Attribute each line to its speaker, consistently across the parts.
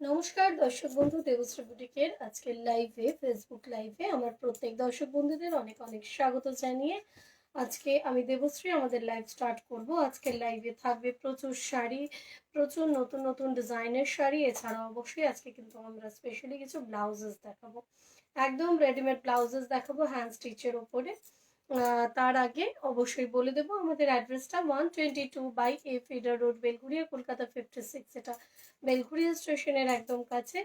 Speaker 1: নমস্কার দর্শক বন্ধু, দেবশ্রী বুটিকের আজকের লাইভে, ফেসবুক লাইভে আমার প্রত্যেক দর্শক বন্ধুদের অনেক অনেক স্বাগত জানিয়ে আজকে আমি দেবশ্রী আমাদের লাইভ স্টার্ট করব। আজকের লাইভে থাকবে প্রচুর শাড়ি, প্রচুর নতুন নতুন ডিজাইনের শাড়ি। এছাড়াও অবশ্যই আজকে কিন্তু আমরা স্পেশালি কিছু ব্লাউজেস দেখাবো, একদম রেডিমেড ব্লাউজেস দেখাবো হ্যান্ড স্টিচের ওপরে। তার আগে অবশ্যই বলে দেবো আমাদের অ্যাড্রেসটা 122/A feeder road, Belgharia, Kolkata 56। এটা বেলঘুরিয়া স্টেশনের একদম কাছে।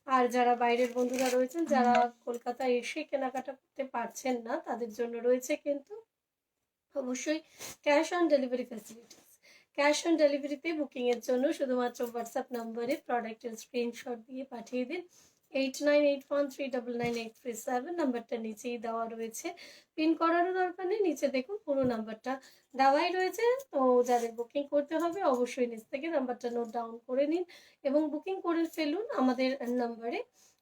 Speaker 1: আর যারা বাইরের বন্ধুরা রয়েছেন, যারা কলকাতায় এসে কেনাকাটা করতে পারছেন না, তাদের জন্য রয়েছে কিন্তু অবশ্যই cash on delivery facilities. Cash on ডেলিভারিতে বুকিংয়ের জন্য শুধুমাত্র হোয়াটসঅ্যাপ নম্বরে প্রোডাক্টের স্ক্রিনশট দিয়ে পাঠিয়ে দিন। 8981399837 নাম্বারটা নিচেই দেওয়া রয়েছে, পিন করারও দরকার নেই, নিচে দেখুন পুরো নাম্বারটা দেওয়াই রয়েছে। তো যাদের বুকিং করতে হবে অবশ্যই নিচ থেকে নাম্বারটা নোট ডাউন করে নিন এবং বুকিং করে ফেলুন আমাদের নাম্বারে।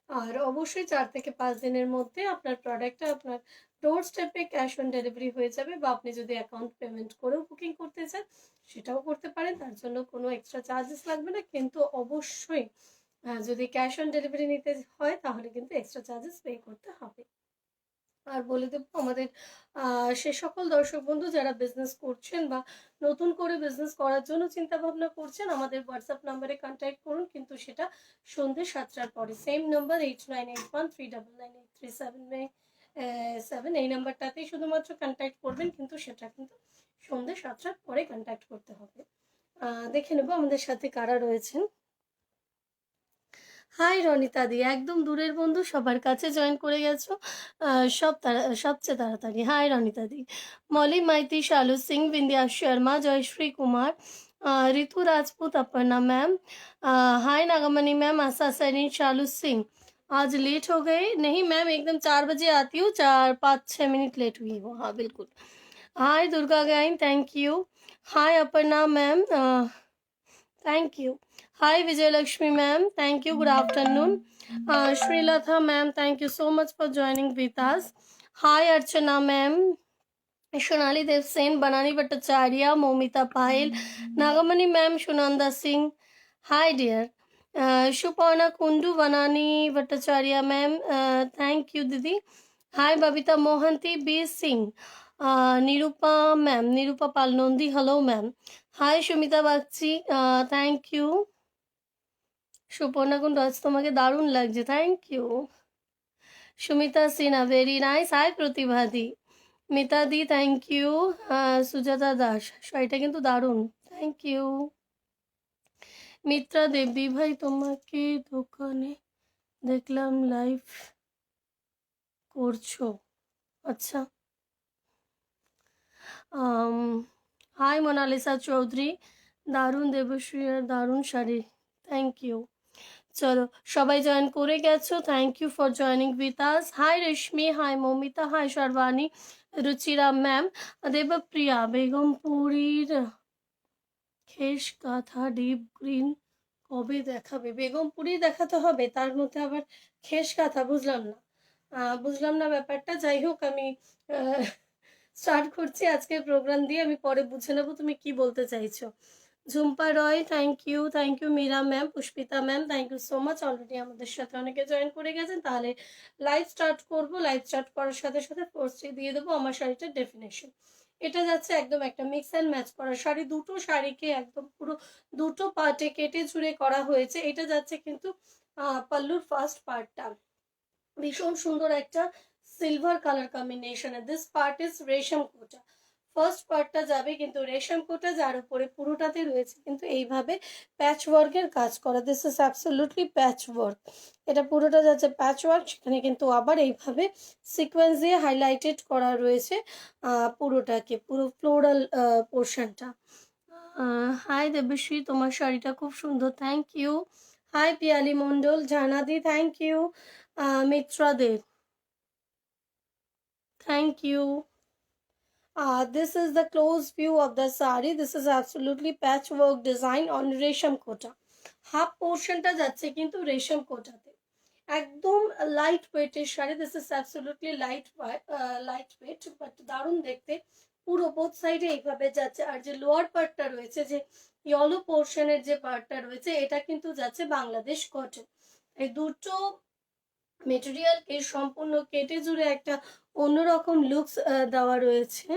Speaker 1: আর অবশ্যই 4 থেকে 5 দিনের মধ্যে আপনার প্রোডাক্টটা আপনার ডোর স্টেপে ক্যাশ অন ডেলিভারি হয়ে যাবে, বা আপনি যদি অ্যাকাউন্ট পেমেন্ট করেও বুকিং করতে চান সেটাও করতে পারেন, তার জন্য কোনো এক্সট্রা চার্জেস লাগবে না। কিন্তু অবশ্যই যদি ক্যাশ অন ডেলিভারি নিতে হয় তাহলে কিন্তু এক্সট্রা চার্জেস পে করতে হবে। আর বলে দেবো আমাদের সে সকল দর্শক বন্ধু যারা বিজনেস করছেন বা নতুন করে বিজনেস করার জন্য চিন্তা ভাবনা করছেন, আমাদের হোয়াটসঅ্যাপ নাম্বারে কন্ট্যাক্ট করুন, কিন্তু সেটা সন্ধ্যে 7টার পরে। সেম নাম্বার 8981399837 এই নাম্বারটাতেই শুধুমাত্র কন্ট্যাক্ট করবেন, কিন্তু সেটা কিন্তু সন্ধ্যে 7টার পরে কন্ট্যাক্ট করতে হবে। দেখে নেবো আমাদের সাথে কারা রয়েছেন। হাই রনিতা দি, একদম দূরের বন্ধু, সবার কাছে জয়েন করে গেছো সবচেয়ে তাড়াতাড়ি। হাই রনিতা দি। মলি মাইতি, শালু সিং, বিন্দিয়া শর্মা, জয়শ্রী कुमार, ऋतु राजपूत, अपर्णा मैम, हाय नागमणि मैम, आशा सरीन, शालू सिंह। आज लेट हो गए? नहीं मैम, एकदम 4 बजे आती हूँ, 4-5-6 मिनट लेट हुई हूँ। हाँ बिल्कुल। Hi Durga Guin, thank you. Hi Aparna ma'am, thank you. Hi Vijayalakshmi ma'am, thank you, good afternoon. Shrilatha ma'am, thank you so much for joining with us. Hi Archana ma'am, Shonali Devsen, Banani Bhattacharya, Momita Pahil, Nagamani ma'am, Shunanda Singh. Hi dear. Shuparna Kundu, Banani Bhattacharya ma'am, thank you Didi. Hi Babita Mohanty, B Singh. Nirupa ma'am, Nirupa Palnondi, hello ma'am. Hi Shumita Bagchi, thank you. Suparna Kundu, আজ তোমাকে দারুণ লাগছে, thank you. Sumita Sinha, very nice. Hi প্রতিভাদি। Mita di, thank you. Sujata Das, শাড়িটা কিন্তু দারুণ, thank you. Mitra দেবী, ভাই তোমাকে দোকানে দেখলাম লাইভ করছো, আচ্ছা। হাই মোনালিসা চৌধুরী, দারুণ দেবশ্রী, দারুণ শাড়ি, থ্যাংক ইউ। চলো সবাই জয়েন করে গেছো, thank you for joining with us. Hi Reshmi, hi Moumita, hi Sarbani, Ruchira ma'am, Debpriya, বেগমপুরীর খেস কাঁথা ডিপ গ্রিন কবে দেখাবে? বেগমপুরি দেখাতে হবে, তার মধ্যে আবার খেস কাঁথা, বুঝলাম না ব্যাপারটা। যাই হোক, আমি স্টার্ট করছি আজকের প্রোগ্রাম দিয়ে, আমি পরে বুঝে নেবো তুমি কি বলতে চাইছো। Jhumpa Roy, thank you Meera ma'am, Pushpita ma'am, thank you so much. Already আমাদের সাথে অনেকে জয়েন করে গেছেন, তাহলে লাইভ স্টার্ট করব। লাইভ স্টার্ট করার সাথে সাথে ফার্স্টে দিয়ে দেবো আমার শাড়িটার ডেফিনেশন। এটা যাচ্ছে একদম একটা মিক্স অ্যান্ড ম্যাচ করা শাড়ি, দুটো শাড়িকে একদম পুরো দুটো পার্টে কেটে চুড়ে করা হয়েছে। এটা যাচ্ছে কিন্তু পাল্লুর ফার্স্ট পার্টটা ভীষণ সুন্দর একটা সিলভার কালার কম্বিনেশনে। This part is resham quota, first পার্টটা যাবে কিন্তু রেশম কোটা, যার উপরে পুরোটাতে রয়েছে কিন্তু এইভাবে প্যাচ ওয়ার্কের কাজ করা। This is absolutely patch work, এটা পুরোটা যাচ্ছে প্যাচ ওয়ার্ক, সেখানে কিন্তু আবার এইভাবে সিকোয়েন্স দিয়ে হাইলাইটেড করা রয়েছে পুরোটাকে, পুরো ফ্লোরাল পোর্শনটা। হাই দেবশ্রী, তোমার শাড়িটা খুব সুন্দর, thank you. Hi Piyali Mondal, জানাদি, thank you. Mitra Deb, thank you. This is the close view of the sari. This is absolutely patchwork design on resham kota. Half portion ta jacche kintu resham kota te, একদম light ওয়েটের sari. This is absolutely light weight, but দারুণ দেখতে, পুরো both সাইডে এইভাবে যাচ্ছে। আর যে lower পার্টটা রয়েছে, যে ইয়েলো পোর্শনের যে পার্টটা রয়েছে, এটা কিন্তু যাচ্ছে বাংলাদেশ কটন। এই দুটো মেটেরিয়ালকে সম্পূর্ণ কেটে জুড়ে একটা অন্যরকম লুকস দেওয়া রয়েছে।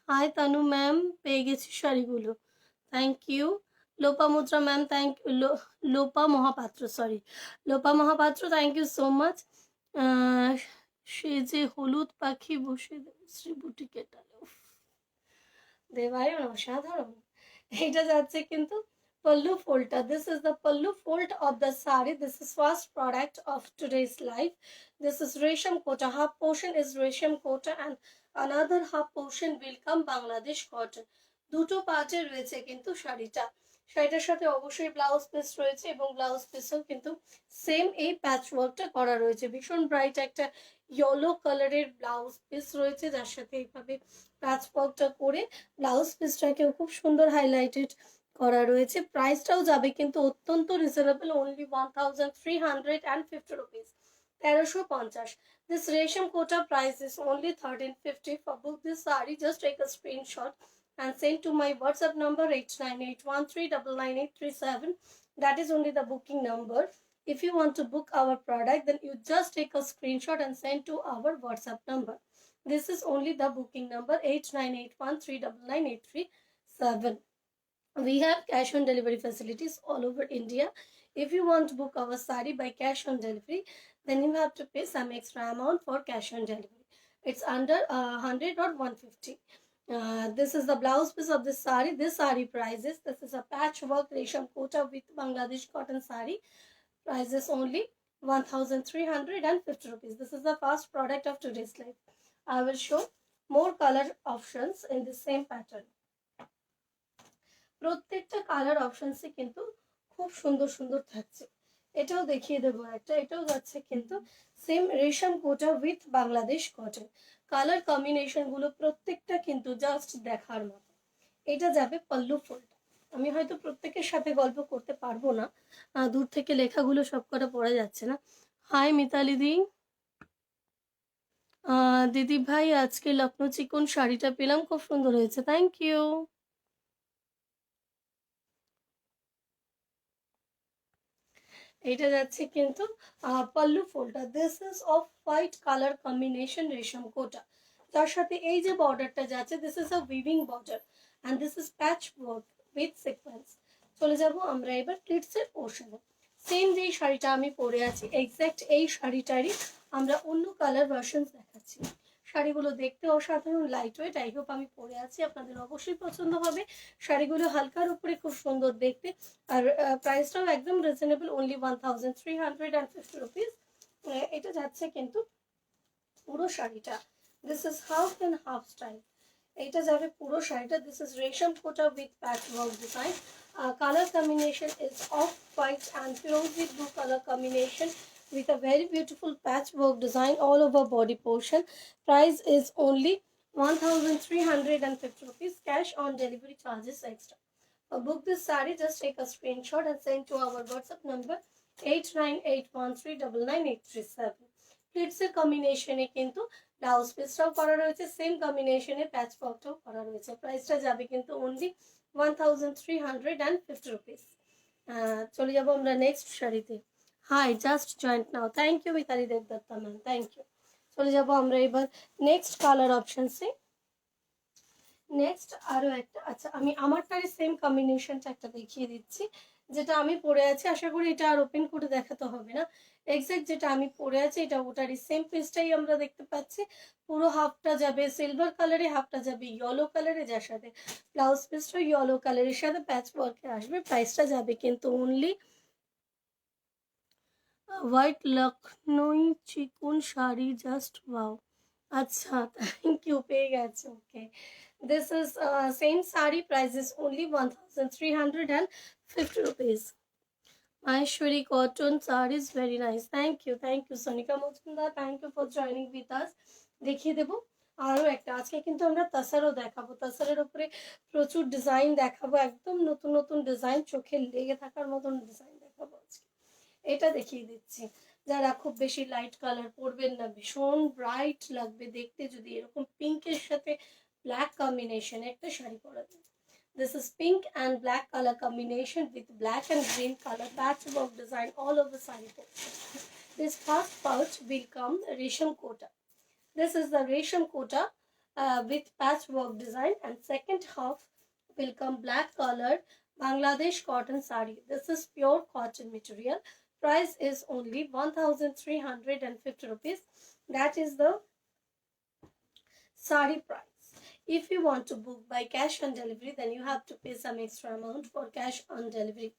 Speaker 1: হাই তানু ম্যাম, পেয়ে গেছি শাড়িগুলো, thank you. Lopamudra ma'am, thank Lopa Mahapatra, sorry, Lopa Mahapatra, thank you so much. সে যে হলুদ পাখি বসে শ্রী বুটিকে টালে, দেবায়ন অসাধারণ। এটা যাচ্ছে কিন্তু pallu folta. This is the pallu fold of the sari. This is first product of today's life. This is resham kota. Half portion is resham kota and another half portion will come Bangladesh cotton. দুটো পার্টে রয়েছে কিন্তু শাড়িটা। শাড়িটার সাথে অবশ্যই blouse piece রয়েছে এবং ব্লাউজ পিসও কিন্তু সেম এই প্যাচ ওয়ার্কটা করা রয়েছে। ভীষণ ব্রাইট একটা ইয়েলো কালারের ব্লাউজ পিস রয়েছে, যার সাথে এইভাবে প্যাচ ওয়ার্কটা করে ব্লাউজ পিসটাকেও খুব সুন্দর হাইলাইটেড করা রয়েছে। প্রাইসটাও যাবে কিন্তু অত্যন্ত reasonable, only 1350 rupees, 1350। This resham kota price is only 1350. For book this saree, just take a screenshot and send to my WhatsApp number 8981399837. That is only the booking number. If you want to book our product, then you just take a screenshot and send to our WhatsApp number. This is only the booking number 8981399837. We have cash on delivery facilities all over India. If you want to book our sari by cash on delivery, then you have to pay some extra amount for cash on delivery. It's under 100 or 150. This is the blouse piece of this sari. This sari prices, this is a patchwork resham kota with Bangladesh cotton sari. Price is only 1350 rupees. This is the first product of today's life. I will show more color options in the same pattern. প্রত্যেকটা colour অপশনসে কিন্তু খুব সুন্দর সুন্দর থাকছে। এটাও দেখিয়ে দেবো একটা, এটাও যাচ্ছে কিন্তু same resham Kota with Bangladesh cotton. Colour combination গুলো প্রত্যেকটা কিন্তু জাস্ট দেখার মতো। এটা যাবে পল্লু ফোল্ড। আমি হয়তো প্রত্যেকের সাথে গল্প করতে পারবো না, দূর থেকে লেখাগুলো সবকটা পড়া যাচ্ছে না। হাই মিতালি দি, দিদি ভাই আজকে লখনৌ চিকন শাড়িটা পেলাম, খুব সুন্দর হয়েছে, থ্যাংক ইউ। এটা যাচ্ছে কিন্তু pallu folder. This is off white colour combination রেশম কোটা, তার সাথে এই যে বর্ডারটা যাচ্ছে, this is a weaving border and this is patch work with sequence. চলে যাব আমরা এবার প্লিটসের পোর্শনে। সেম যেই শাড়িটা আমি পরে আছি, এক্স্যাক্ট এই শাড়িটারই আমরা অন্য কালার ভার্সন দেখাচ্ছি। শাড়িগুলো দেখতে অসাধারণ লাইট ওয়েট। আই হোপ আমি পরে আছি, আপনাদের অবশ্যই পছন্দ হবে। শাড়িগুলো হালকার উপরে খুব সুন্দর দেখতে, আর প্রাইসটাও একদম রিজনেবল, অনলি 1350 রুপিস। এটা যাচ্ছে কিন্তু পুরো শাড়িটা। This is half and half style. এটা যাবে পুরো শাড়িটা। This is resham Kota with patchwork design. Color combination is off-white and rosy blue color combination with a very beautiful patchwork design all over body portion. Price is only 1350 rupees. Cash on delivery charges extra. Book this saree, just take a screenshot and send to our WhatsApp number 8981399837. প্লিটসের কম্বিনেশনে কিন্তু blouse পিসটাও করা রয়েছে, same কম্বিনেশনে প্যাচ ওয়ার্কটাও করা রয়েছে। প্রাইসটা যাবে কিন্তু অনলি 1350 রুপিস। চলে যাবো আমরা নেক্সট শাড়িতে। Hi, just joined now, thank you Mitali Debdatta ma'am, thank you. চলে যাবো আমরা এবার নেক্সট কালার অপশনসে। নেক্সট আরও একটা, আচ্ছা আমি আমারটারই সেম কম্বিনেশনটা একটা দেখিয়ে দিচ্ছি, যেটা আমি পরে আছি। আশা করি এটা আর ওপেন করে দেখাতে হবে না। এক্স্যাক্ট যেটা আমি পরে আছি এটা ওটারই সেম পিসটাই আমরা দেখতে পাচ্ছি। পুরো হাফটা যাবে সিলভার কালারে, হাফটা যাবে ইয়েলো কালারে, যার সাথে ব্লাউজ পিসটা ইয়েলো কালারের সাথে প্যাচ ওয়ার্কে আসবে। প্রাইসটা যাবে কিন্তু অনলি হোয়াইট লখনৌ চিকন শাড়ি, জাস্ট ওয়াও। আচ্ছা, থ্যাংক ইউ, পেয়ে গেছে, ওকে। This is same sari, price is only 1350 rupees. Maheshwari cotton saree is very nice. Thank you Sonika Mujumdar, thank you for joining with us. দেখিয়ে দেবো আরও একটা। আজকে কিন্তু আমরা তাসারও দেখাবো, তাসারের উপরে প্রচুর ডিজাইন দেখাবো, একদম নতুন নতুন ডিজাইন, চোখে লেগে থাকার মতন ডিজাইন দেখাবো আজকে। এটা দেখিয়ে দিচ্ছি, যারা খুব বেশি লাইট কালার পরবেন না, ভীষণ ব্রাইট লাগবে দেখতে, যদি এরকম পিঙ্কের সাথে black combination একটা শাড়ি পরা যায়। This is pink and black color combination with black and green color patchwork design all over sari portion. This first pouch will come resham kota. This is the resham kota with patchwork design, and second half will come black colored Bangladesh cotton sari. This is pure cotton material. Price is only 1,350 rupees. That is the sari price. If you want to book by cash on delivery, then you have to pay some extra amount for cash on delivery.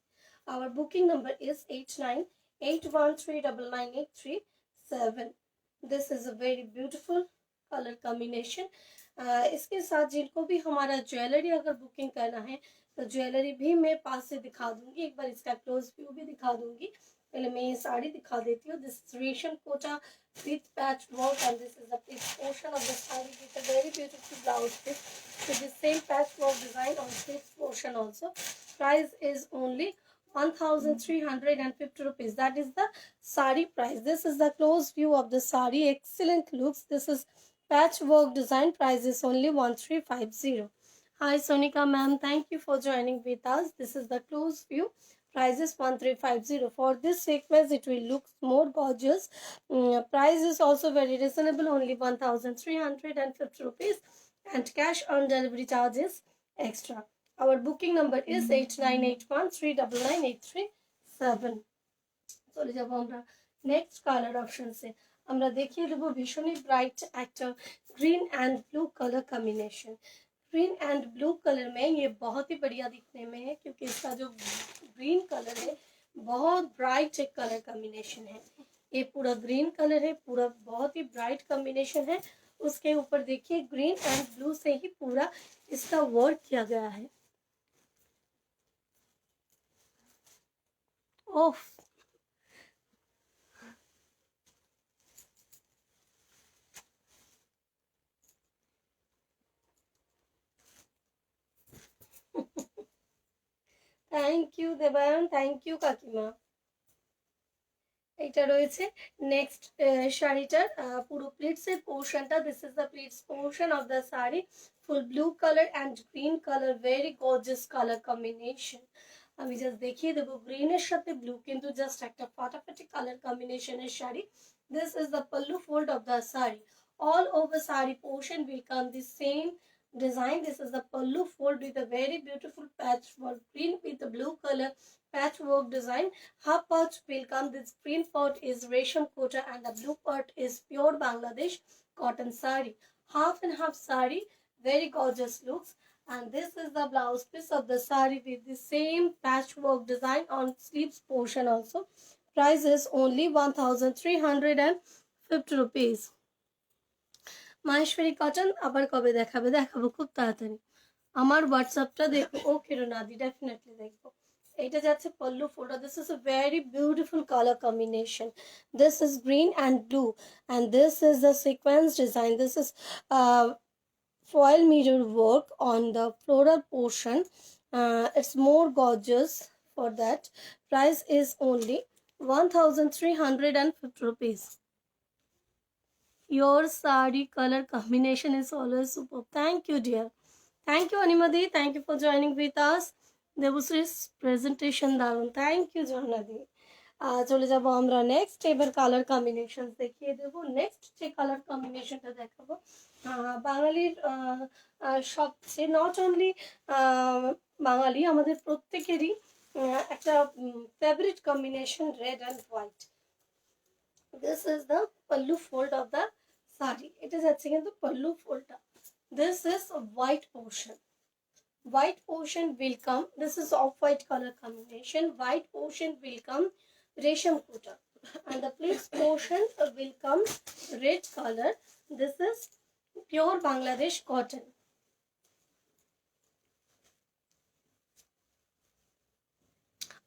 Speaker 1: Our booking number is 8981399837. This is a very beautiful color combination. इसके साथ जिनको भी हमारा jewellery अगर booking करना है तो jewellery भी मैं पास से दिखा दूंगी, एक बार इसका क्लोज व्यू भी दिखा दूंगी। पहले मैं ये साड़ी दिखा देती हूँ। दिस रेशम Kota with patch work, and this is the portion of the saree with a very beautiful blouse piece with the same patch work design on sleeves portion also. Price is only 1,350 rupees. That is the saree price. This is the close view of the saree. Excellent looks. This is patchwork design. Price is only 1,350. Hi Sonika ma'am, thank you for joining with us. This is the close view. Price is 1,350. For this sequence, it will look more gorgeous. Price is also very reasonable, only 1,350 rupees, and cash on delivery charges extra. Our booking number is 8981399837. চলে যাব আমরা next colour অপশনসে। আমরা দেখিয়ে দেবো ভীষণই bright একটা green and blue colour combination. Green and blue colour में ये बहुत ही बढ़िया दिखने में है, क्योंकि इसका जो ग्रीन कलर है बहुत ब्राइट एक कलर कॉम्बिनेशन है। ये पूरा ग्रीन कलर है, पूरा बहुत ही ब्राइट कॉम्बिनेशन है। उसके ऊपर देखिए ग्रीन एंड ब्लू से ही पूरा इसका वर्क किया गया है। Oh thank you Debayan, thank you কাকিমা। এটা রয়েছে নেক্সট শাড়িটার পুরো প্লিটসের পোর্শনটা। This is the pleats portion of the sari, full blue colour and green colour, very gorgeous colour combination. আমি জাস্ট দেখিয়ে দেবো গ্রিনের সাথে ব্লু কিন্তু জাস্ট একটা ফাটাফাটি কালার কম্বিনেশনের sari. This is the pallu fold of the sari. All over sari portion will come the same design. This is the pallu fold with a very beautiful patchwork green with the blue color patchwork design. Half part will come, this green part is resham kota and the blue part is pure Bangladesh cotton sari. Half and half sari, very gorgeous looks. And this is the blouse piece of the sari with the same patchwork design on sleeves portion also. Price is only 1,350 rupees. Maheshwari cotton আবার কবে দেখাবে? দেখাবো খুব তাড়াতাড়ি। আমার হোয়াটসঅ্যাপটা দেখো। ওকে রোনাদি, definitely দেখবো। এটা যাচ্ছে pallu folder. This is a very beautiful colour combination. This is green and blue and this is the sequence design. This is foil mirror work on the floral portion. It's more gorgeous for that. Price is only 1,350 rupees. Your sari color combination is always superb. Thank you, dear. Thank you, Animadi. Thank you for joining with us. Debusri's presentation দারুন। Thank you জর্নাদি। চলে যাব আমরা next. এবার colour combination দেখিয়ে দেবো। Next যে colour কম্বিনেশনটা দেখাবো বাঙালির সবচেয়ে, নট অনলি বাঙালি, আমাদের প্রত্যেকেরই একটা favourite combination, red and white. This is the pallu fold of the sari. এটা যাচ্ছে কিন্তু পাল্লু ফোল্ডটা। This is white portion. White portion will come, this is off-white color combination. White portion will come resham kota and the pleats portion will come red color. This is pure Bangladesh cotton.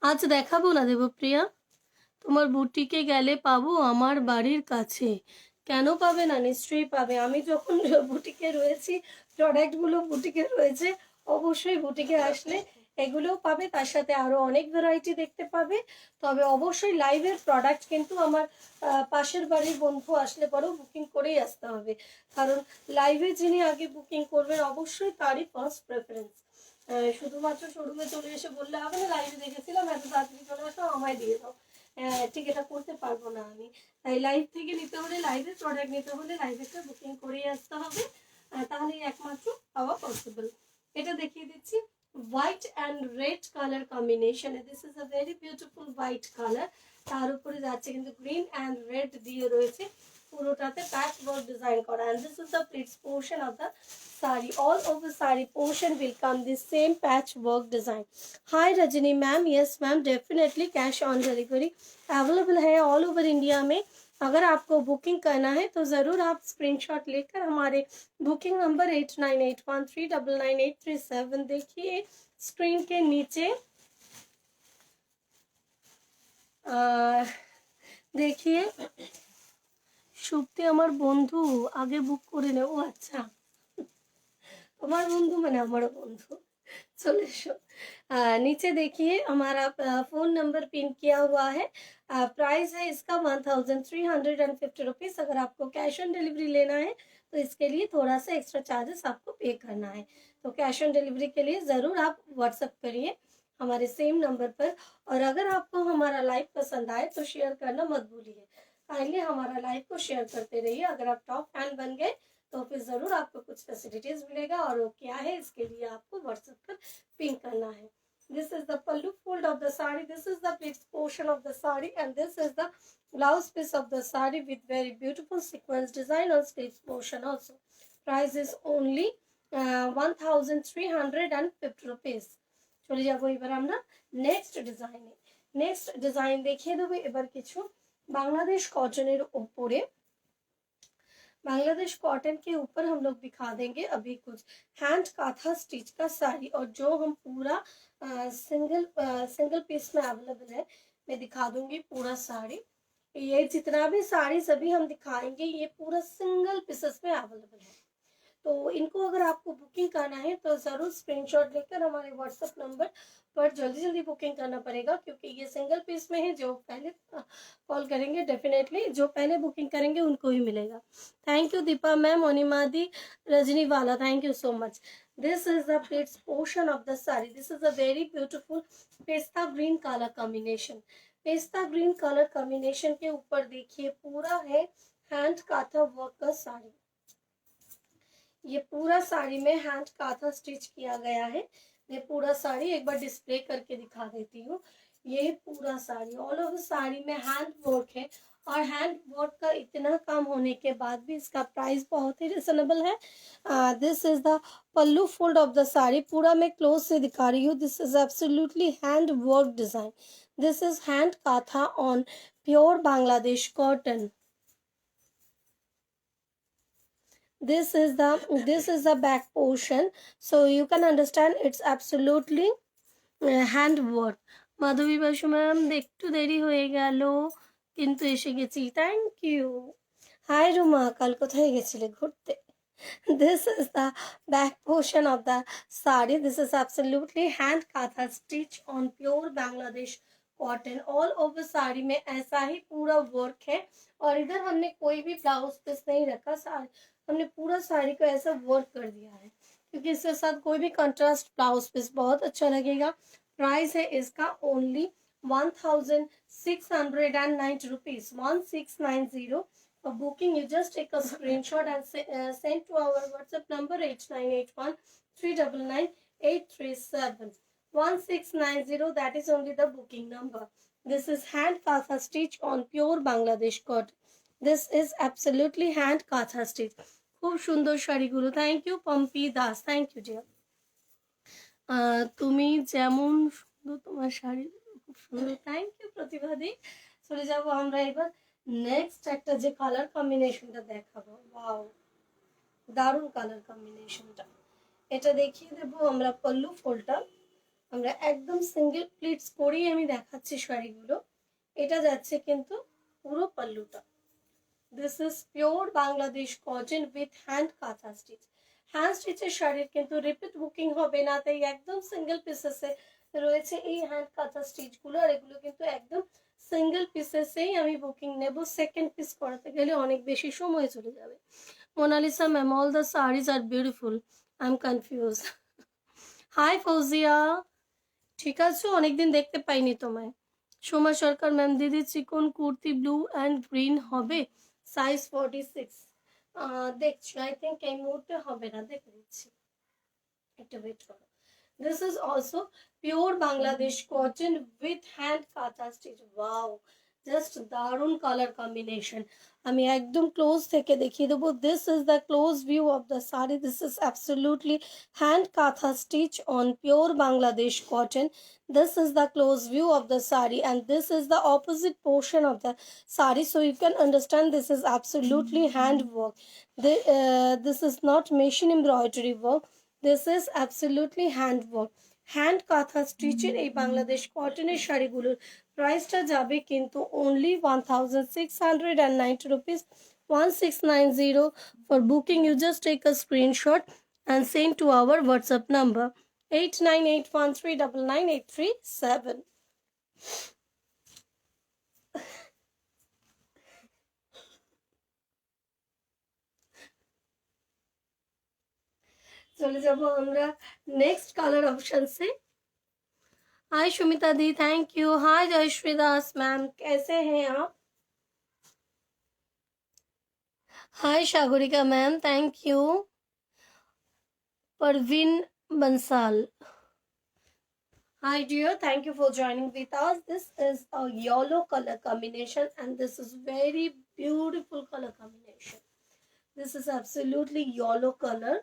Speaker 1: আজ দেখাবো না দেবপ্রিয়া, তোমার বুটিকে গেলে পাবো আমার বাড়ির কাছে। কেন পাবে না? নিশ্চয়ই পাবে। আমি যখন বুটিকে রয়েছি, প্রোডাক্টগুলো বুটিকে রয়েছে, অবশ্যই বুটিকে আসলে এগুলোও পাবে, তার সাথে আরো অনেক ভ্যারাইটি দেখতে পাবে। তবে অবশ্যই লাইভের প্রোডাক্ট কিন্তু আমার পাশের বাড়ির বন্ধু আসলে পরেও বুকিং করেই আসতে হবে, কারণ লাইভে যিনি আগে বুকিং করবেন অবশ্যই তারই ফার্স্ট প্রেফারেন্স। শুধুমাত্র শোরুমে চলে এসে বললে হবে না লাইভে দেখেছিলাম এত তাড়াতাড়ি চলে আসো আমায় দিয়ে দাও, ঠিক এটা করতে পারবো না আমি। তাই লাইভ থেকে নিতে হলে, লাইভের প্রোডাক্ট নিতে হলে লাইভেরটা বুকিং করেই আসতে হবে, তাহলেই একমাত্র পাওয়া পসিবল। এটা দেখিয়ে দিচ্ছি, white and red colour combination. This is a very beautiful white colour, তার উপরে যাচ্ছে কিন্তু গ্রিন অ্যান্ড রেড দিয়ে রয়েছে, পুরোটাতে প্যাচ ওয়ার্ক ডিজাইন করা। and this is the pleats portion of the sari, all over sari portion will come this same patch work design. Hi Rajini ma'am, yes ma'am, definitely cash on delivery available है all over India में। अगर आपको booking करना है तो ज़रूर आप screenshot लेकर हमारे बुकिंग नंबर 8981399837 देखिए स्क्रीन के नीचे। देखिए সুপ্তি আমার বন্ধু, আগে বুক করে নে। ও আচ্ছা, তোমার বন্ধু মানে আমারও বন্ধু, चले शो। नीचे देखिए हमारा फोन नंबर पिन किया हुआ है। प्राइस है इसका 1350 रुपीज़। अगर आपको कैश ऑन डिलीवरी लेना है तो इसके लिए थोड़ा सा एक्स्ट्रा चार्जेस आपको पे करना है। तो कैश ऑन डिलीवरी के लिए ज़रूर आप व्हाट्सअप करिए हमारे सेम नंबर पर। और अगर आपको हमारा लाइव पसंद आए तो शेयर करना मत भूलिए, काइंडली हमारा लाइव को शेयर करते रहिए। अगर आप टॉप फैन बन गए तो फिर ज़रूर आपको कुछ फैसिलिटीज मिलेगा, और वो क्या है इसके लिए आपको व्हाट्सएप पर पिंक करना है। This is the pallu fold of the sari, this is the pleats portion of the sari, and this is the blouse piece of the sari with very beautiful sequence design और sleeves portion also. Price is only 1350 rupees. চলে যাবো এবার আমরা next ডিজাইনে। Next design দেখিয়ে দেবো এবার কিছু बांग्लादेश कॉटन ऊपर, बांग्लादेश कॉटन के ऊपर हम लोग दिखा देंगे अभी कुछ हैंड काथा स्टिच का साड़ी, और जो हम पूरा सिंगल पीस में अवेलेबल है मैं दिखा दूंगी पूरा साड़ी। ये जितना भी साड़ी सभी हम दिखाएंगे ये पूरा सिंगल पीसेस में अवेलेबल है। तो इनको अगर आपको बुकिंग करना है तो ज़रूर स्क्रीनशॉट लेकर हमारे व्हाट्सएप नंबर पर जल्दी जल्दी बुकिंग करना पड़ेगा, क्योंकि ये सिंगल पीस में है। जो पहले कॉल करेंगे डेफिनेटली जो पहले बुकिंग करेंगे उनको ही मिलेगा। थैंक यू दीपा मैम, ओनिमादी रजनी वाला, thank you so much. This is the pleats portion of the sari, this is a very beautiful pista green colour combination. Pista green colour combination के ऊपर देखिए पूरा है हैंड काथा वर्क का साड़ी। ये पूरा साड़ी में हैंड काथा स्टिच किया गया है। मैं पूरा साड़ी एक बार डिस्प्ले करके दिखा देती हूँ। ये पूरा साड़ी ऑल ओवर साड़ी में हैंड वर्क है, और हैंड वर्क का इतना काम होने के बाद भी इसका प्राइस बहुत ही रिजनेबल है। This is the pallu fold of the sari, पूरा मैं क्लोज से दिखा रही हूँ। This is absolutely hand work design, this is hand kantha on pure Bangladesh cotton. this is the back portion, so you can understand it's absolutely hand work. Madhabi Basu ma'am একটু দেরি হয়ে গেল কিন্তু এসে গেছি, থ্যাংক ইউ। হাই রুমা, কাল কোথায় গেছিলে ঘুরতে? This is the back portion of the sari, this is absolutely hand katha stitch on pure Bangladesh cotton. All over sari में ऐसा ही पूरा वर्क है, और इधर हमने कोई भी ब्लाउज पीस नहीं रखा, हमने पूरा साड़ी को ऐसा वर्क कर दिया है, क्योंकि इसके साथ कोई भी कंट्रास्ट ब्लाउज पीस बहुत अच्छा लगेगा। प्राइस है इसका only 1690 rupees, 1690। For booking you just take a screenshot and send to our WhatsApp number 8981399837 1690, that is only the booking number. This is hand katha stitch on pure Bangladesh cotton, this is absolutely hand katha stitch। খুব সুন্দর শাড়িগুলো, thank you Pompi Das, thank you dear. তুমি যেমন সুন্দর তোমার শাড়িগুলো খুব সুন্দর, থ্যাংক ইউ প্রতিভাদি। চলে যাব আমরা এবার নেক্সট একটা যে কালার কম্বিনেশনটা দেখাবো, ওয়াও দারুণ কালার কম্বিনেশনটা। এটা দেখিয়ে দেবো আমরা পল্লু ফোলটা, আমরা একদম সিঙ্গেল প্লিটস করেই আমি দেখাচ্ছি শাড়িগুলো। এটা যাচ্ছে কিন্তু পুরো পল্লুটা। This is pure Bangladesh cotton with hand katha stitch। Hand স্টিচের শাড়ির কিন্তু রিপিট বুকিং হবে না, তাই একদম সিঙ্গেল পিসেসে রয়েছে এই হ্যান্ড কাঁথা স্টিচগুলো। আর এগুলো কিন্তু একদম সিঙ্গেল পিসেসেই আমি বুকিং নেব, সেকেন্ড পিস করাতে গেলে অনেক বেশি সময় চলে যাবে। Monalisa ma'am, all the saris are beautiful, I am confuse. Hi Fauzia, ঠিক আছো? অনেকদিন দেখতে পাইনি তোমায়। সোমা সরকার ম্যাম, দিদি চিকন কুর্তি ব্লু অ্যান্ড গ্রিন হবে, সাইজ 46। দেখছি, আই থিঙ্ক এই মুহূর্তে হবে না, দেখে দিচ্ছি, একটু ওয়েট করো। This is also pure Bangladesh cotton with hand kantha stitch. Wow, just দারুণ কালার কম্বিনেশন। আমি একদম ক্লোজ থেকে দেখিয়ে দেবো। This is the close view of the sari. This is absolutely hand kantha stitch on pure Bangladesh cotton. This is the close view of the sari, and this is the opposite portion of the sari, so you can understand this is absolutely hand work. This is not machine embroidery work, this is absolutely hand work. Hand কাঁথা স্টিচের এই বাংলাদেশ কটনের শাড়িগুলোর প্রাইসটা যাবে কিন্তু only 1690 rupees, 1690। For booking you just take a screenshot and send to our WhatsApp number 8981399837। চলে যাব আমরা নেক্সট কালার অপশন से। Hi Sumita di, thank you. Hi Jayashree Das ma'am, कैसे हैं आप? Hi Sagarika ma'am, thank you. Parveen Bansal, hi dear, thank you for joining with us. This is a yellow color combination and this is very beautiful color combination. This is absolutely yellow color,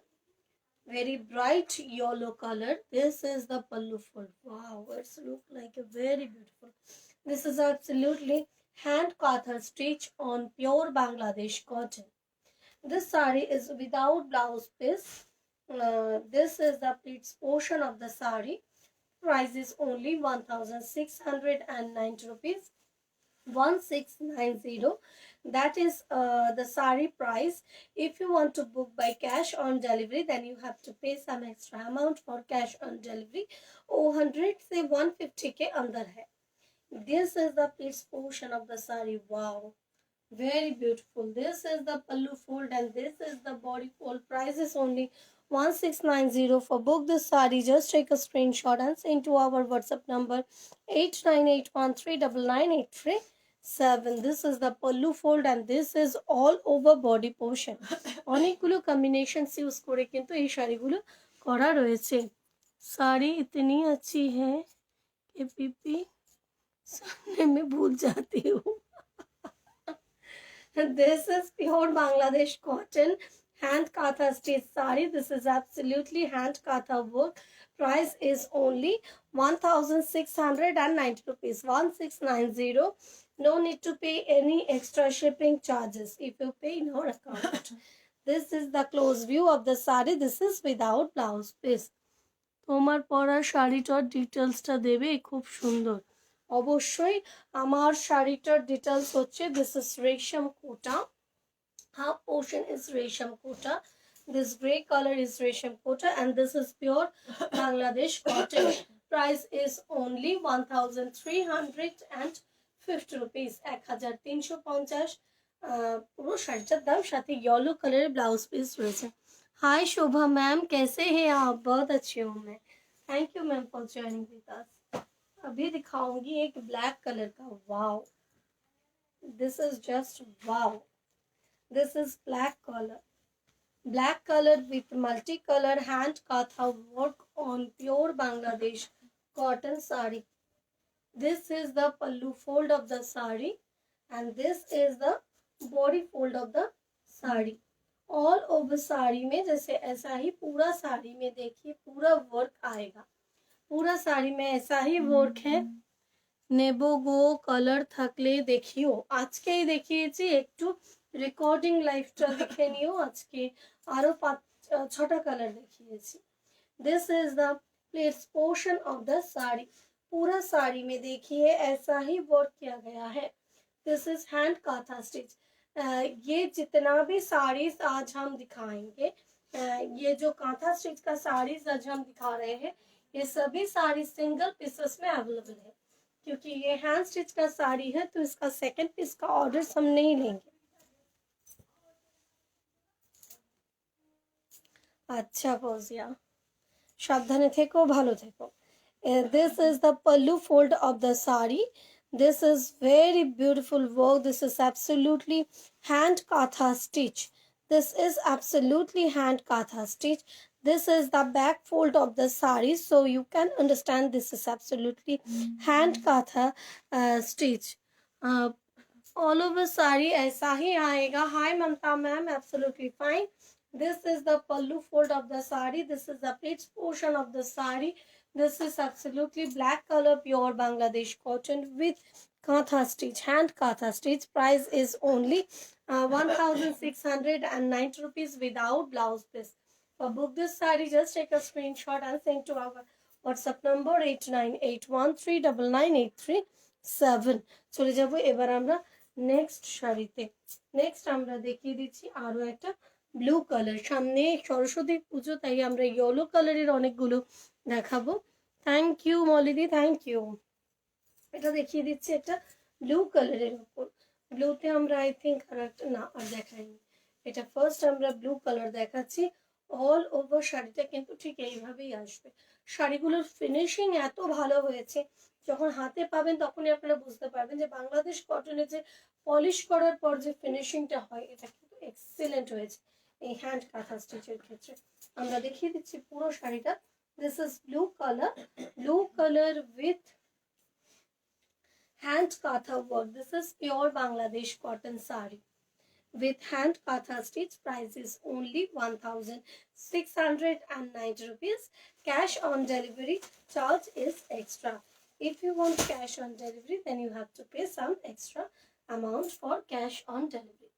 Speaker 1: very bright yellow color. This is the pallu fold. Wow, it's look like a very beautiful. This is absolutely hand katha stitch on pure Bangladesh cotton. This sari is without blouse piece. This is the pleats portion of the sari. Price is only 1690 rupees, 1690. That is the sari price. If you want to book by cash on delivery, then you have to pay some extra amount for cash on delivery. 100 से 150 के अंदर है। This is the pleats portion of the sari. Wow, very beautiful. This is the pallu fold and this is the body fold. Price is only 1690. For book this sari, just take a screenshot and send to our WhatsApp number 8981399837। This is the pallu fold and this is all over body portion। অনেকগুলো combinations use করে কিন্তু এই শাড়িগুলো করা রয়েছে। শাড়ি इतनी अच्छी है कि पीपी सुनने में भूल जाती हूँ। This is pure Bangladesh cotton hand katha stitch sari. This is absolutely hand katha work. Price is only 1690 rupees, 1690. No need to pay any extra shipping charges if you pay in your account. This is the close view of the sari. This is without blouse piece. তোমার পরা শাড়িটার ডিটেলসটা দেবে, খুব সুন্দর। অবশ্যই আমার শাড়িটার ডিটেলস হচ্ছে this is resham quota, half portion is resham kota, this gray color is resham kota and this is pure Bangladesh cotton. Price is only 1350 rupees, 1350। পুরো শাড়িটার দাম, সাথে येलो कलर ब्लाउज पीस রয়েছে। हाय शोभा मैम, कैसे हैं आप? बहुत अच्छी हूँ मैं, thank you ma'am for joining with us. अभी दिखाऊंगी एक ब्लैक कलर का। Wow, this is just wow. This is black color with multicolor hand katha work on pure Bangladesh cotton sari. This is the pallu fold of the sari and this is the body fold of the sari. All over sari में जैसे ऐसा ही पूरा साड़ी में देखिए पूरा work आएगा, पूरा साड़ी में ऐसा ही वर्क है। নেবো গো কালার থাকলে দেখিও, আজকেই দেখিয়েছি, একটু রেকর্ডিং লাইভটা দেখে নিও। আজকে আরো 5-6টা কালার দেখিয়েছি। This is the plates portion of the sari. पूरा साड़ी में देखिए ऐसा ही वर्क किया गया है। This is hand kantha stitch. ये जितना भी साड़ीज आज हम दिखाएंगे ये जो कांथा स्टिच का साड़ीज आज हम दिखा रहे हैं, ये सभी साड़ी सिंगल पीसेस में अवेलेबल है, क्योंकि ये हैंड स्टिच का साड़ी है तो इसका सेकंड पीस का ऑर्डर हम नहीं लेंगे। अच्छा फौजिया, সাবধানে থেকো, ভালো থেকো। This is the pallu fold of the sari. This is very beautiful work. This is absolutely hand katha stitch. This is absolutely hand katha stitch. This is the back fold of the sari, so you can understand this is absolutely hand katha stitch. Uh, all over sari ऐसा ही आएगा। Hi Mamta ma'am, absolutely fine. This is the pallu fold of the sari. This is the pleats portion of the sari. This is absolutely black color pure Bangladesh cotton with katha stitch, hand katha stitch. Price is only 1690 rupees without blouse piece. For book this sari, just take a screenshot and send to our WhatsApp number 8981399837. চলে যাব এবার আমরা next শাড়িতে। Next আমরা দেখিয়ে দিচ্ছি আরো একটা ব্লু কালার। সামনে সরস্বতী পুজো, তাই আমরা ইয়েলো কালারের অনেকগুলো দেখাবো। থ্যাংক ইউ মলিদি, থ্যাংক ইউ। এটা দেখিয়ে দিচ্ছি একটা ব্লু কালারের উপর। ব্লুতে আমরা আই থিঙ্ক আর একটা না আর দেখাইনি, এটা ফার্স্ট আমরা ব্লু কালার দেখাচ্ছি। অল ওভার শাড়িটা কিন্তু ঠিক এইভাবেই আসবে। শাড়িগুলোর ফিনিশিং এত ভালো হয়েছে, যখন হাতে পাবেন তখনই আপনারা বুঝতে পারবেন যে বাংলাদেশ কটনের যে পলিশ করার পর যে ফিনিশিংটা হয়, এটা কিন্তু এক্সিলেন্ট হয়েছে এই হ্যান্ড কাঁথা স্টিচের ক্ষেত্রে। আমরা দেখিয়ে দিচ্ছি পুরো শাড়িটা। This is blue colour with hand katha work. This is pure Bangladesh cotton sari with hand katha stitch. Price is only 1690 rupees. Cash on delivery charge is extra. If you want cash on delivery, then you have to pay some extra amount for cash on delivery.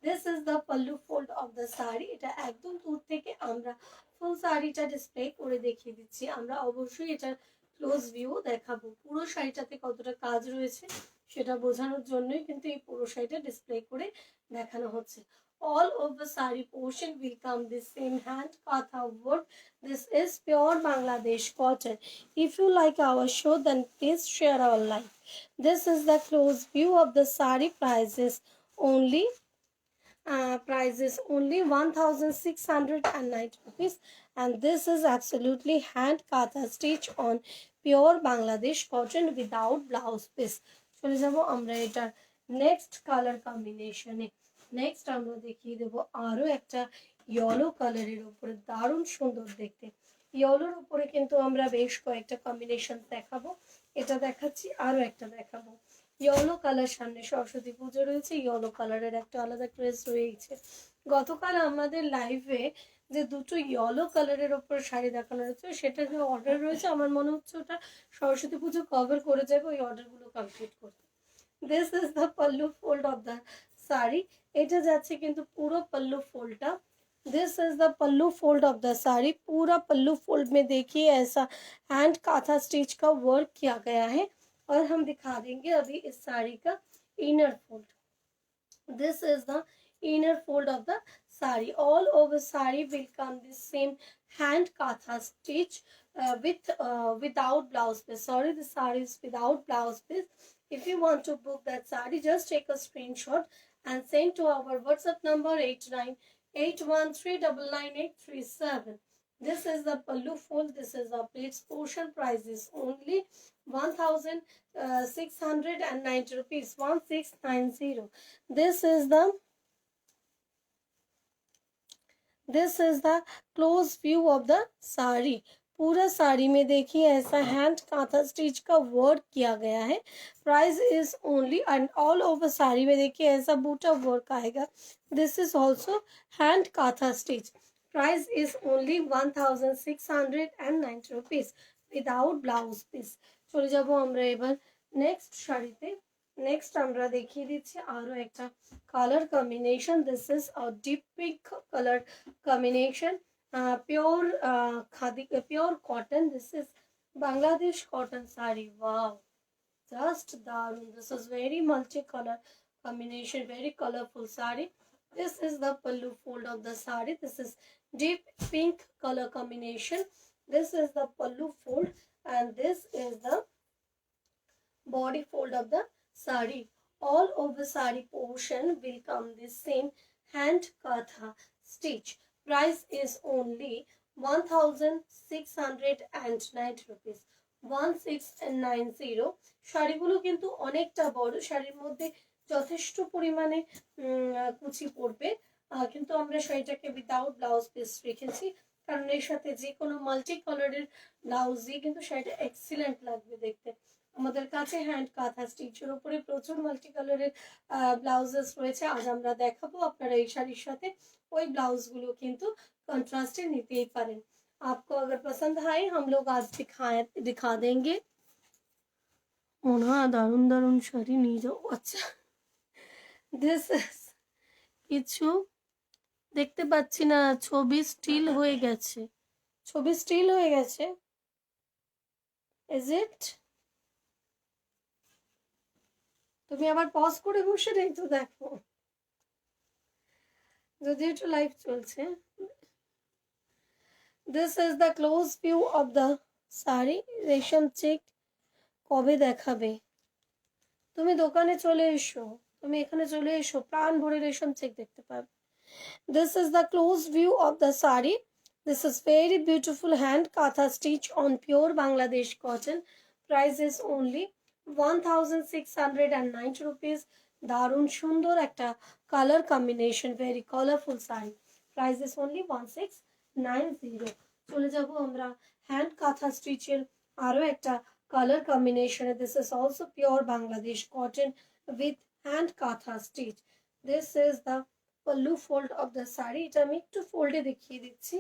Speaker 1: This is the pallu fold of the sari. এটা একদম দূর থেকে আমরা ফুল শাড়িটা display করে দেখিয়ে দিচ্ছি। আমরা অবশ্যই এটা ক্লোজ ভিউ দেখাবো। পুরো শাড়িটাতে কতটা কাজ রয়েছে সেটা বোঝানোর জন্যই কিন্তু এই পুরো শাড়িটা ডিসপ্লে করে দেখানো হচ্ছে। All over sari portion will come this same hand katha work. This is pure Bangladesh cotton. If you like our show, then please share our live. This is the close view of the sari. Price is only 1690 rupees, and this is absolutely hand katha stitch on pure Bangladesh cotton without blouse piece. চলে যাব আমরা এটার next colour কম্বিনেশনে। Next আমরা দেখিয়ে দেবো আরো একটা ইয়েলো কালারের উপরে, দারুণ সুন্দর দেখতে। ইয়েলোর উপরে কিন্তু আমরা বেশ কয়েকটা কম্বিনেশন দেখাবো। এটা দেখাচ্ছি, আরো একটা দেখাবো। ইয়েলো কালার, সামনে সরস্বতী পুজো রয়েছে, ইয়েলো কালারের একটা আলাদা ক্রেজ রয়েছে। গতকাল আমাদের লাইভে যে দুটো ইয়েলো কালারের ওপর শাড়ি দেখানো রয়েছে, সেটা যে অর্ডার রয়েছে, আমার মনে হচ্ছে ওটা সরস্বতী পুজো কভার করে যাবে ওই অর্ডারগুলো কমপ্লিট করতে। This is the pallu fold of the sari. এটা যাচ্ছে কিন্তু পুরো পাল্লু ফোল্ডটা। This is the pallu fold of the sari. पूरा पल्लू फोल्ड में देखिए ऐसा हैंड काथा स्टिच का वर्क किया गया है। और हम दिखा देंगे अभी इस साड़ी का inner fold. This is the inner fold of the sari. All over sari will come this same hand katha stitch without blouse piece. Sorry, the sari is without blouse piece. If you want to book that sari, just take a screenshot and send to our WhatsApp number 8981399837. This is the pallu fold. This is the pleats portion. Price is only 1690 rupees, 1690. This is the close view of the sari. पूरा साड़ी में देखिए ऐसा hand kantha stitch का work किया गया है। Price is only, and all over sari में देखिए ऐसा बूटा वर्क आएगा। This is also hand kantha stitch. Price is only 1690 rupees without blouse piece. চলে যাব আমরা এবার নেক্সট শাড়িতে। নেক্সট আমরা দেখিয়ে দিচ্ছি আরো একটা colour combination. This is a deep pink colour combination, pure khadi, pure cotton. This is Bangladesh cotton sari. Wow, just দারুন। This is very multi colour combination, very colorful saree. This is the pallu fold of the sari. This is deep pink color combination. This is the pallu fold and this is the body fold of the sari. All over sari portion will come the same hand katha stitch. Price is only 1690 rupees. 1690. শাড়িগুলো কিন্তু অনেকটা বড়, শাড়ির মধ্যে যথেষ্ট পরিমাণে কুচি পড়বে, কিন্তু আমরা শাড়িটাকে উইদাউট ব্লাউজ পিস রেখেছি, কারণ এর সাথে যে কোনো মাল্টি কালারের ব্লাউজ দিয়ে কিন্তু শাড়িটা এক্সিলেন্ট লাগবে দেখতে। আমাদের কাছে হ্যান্ড কাঁথা স্টিচের উপরে প্রচুর মাল্টি কালারের ব্লাউজেস রয়েছে, আজ আমরা দেখাবো। আপনারা এই শাড়ির সাথে ওই ব্লাউজগুলো কিন্তু কন্ট্রাস্টে নিতেই পারেন। आपको अगर पसंद आए हम लोग आज दिखा देंगे। মনে হয় দারুণ দারুণ শাড়ি নিয়ে যাও। আচ্ছা, দিস ইজ কিছু দেখতে পাচ্ছি না, ছবি স্টিল হয়ে গেছে, ছবি স্টিল হয়ে গেছে। Is it? তুমি আবার পজ করে বসে নেই তো, দেখো যদি একটু লাইভ চলছে। This is the close view of the sari. রেশম চেক কবে দেখাবে? তুমি দোকানে চলে এসো, তুমি এখানে চলে এসো, প্রাণ ভরে রেশম চেক দেখতে পাবে। This is the close view of the sari. This is very beautiful hand katha stitch on pure Bangladesh cotton. Price is only 1690 rupees. দারুণ সুন্দর একটা colour combination, very colourful sari. Price is only 1690। চলে যাব আমরা hand কাঁথা স্টিচের আরও একটা কালার কম্বিনেশনে। This is also pure Bangladesh cotton with hand kantha stitch. This is the pallu fold of the sari. এটা আমি একটু ফোল্ডে দেখিয়ে দিচ্ছি।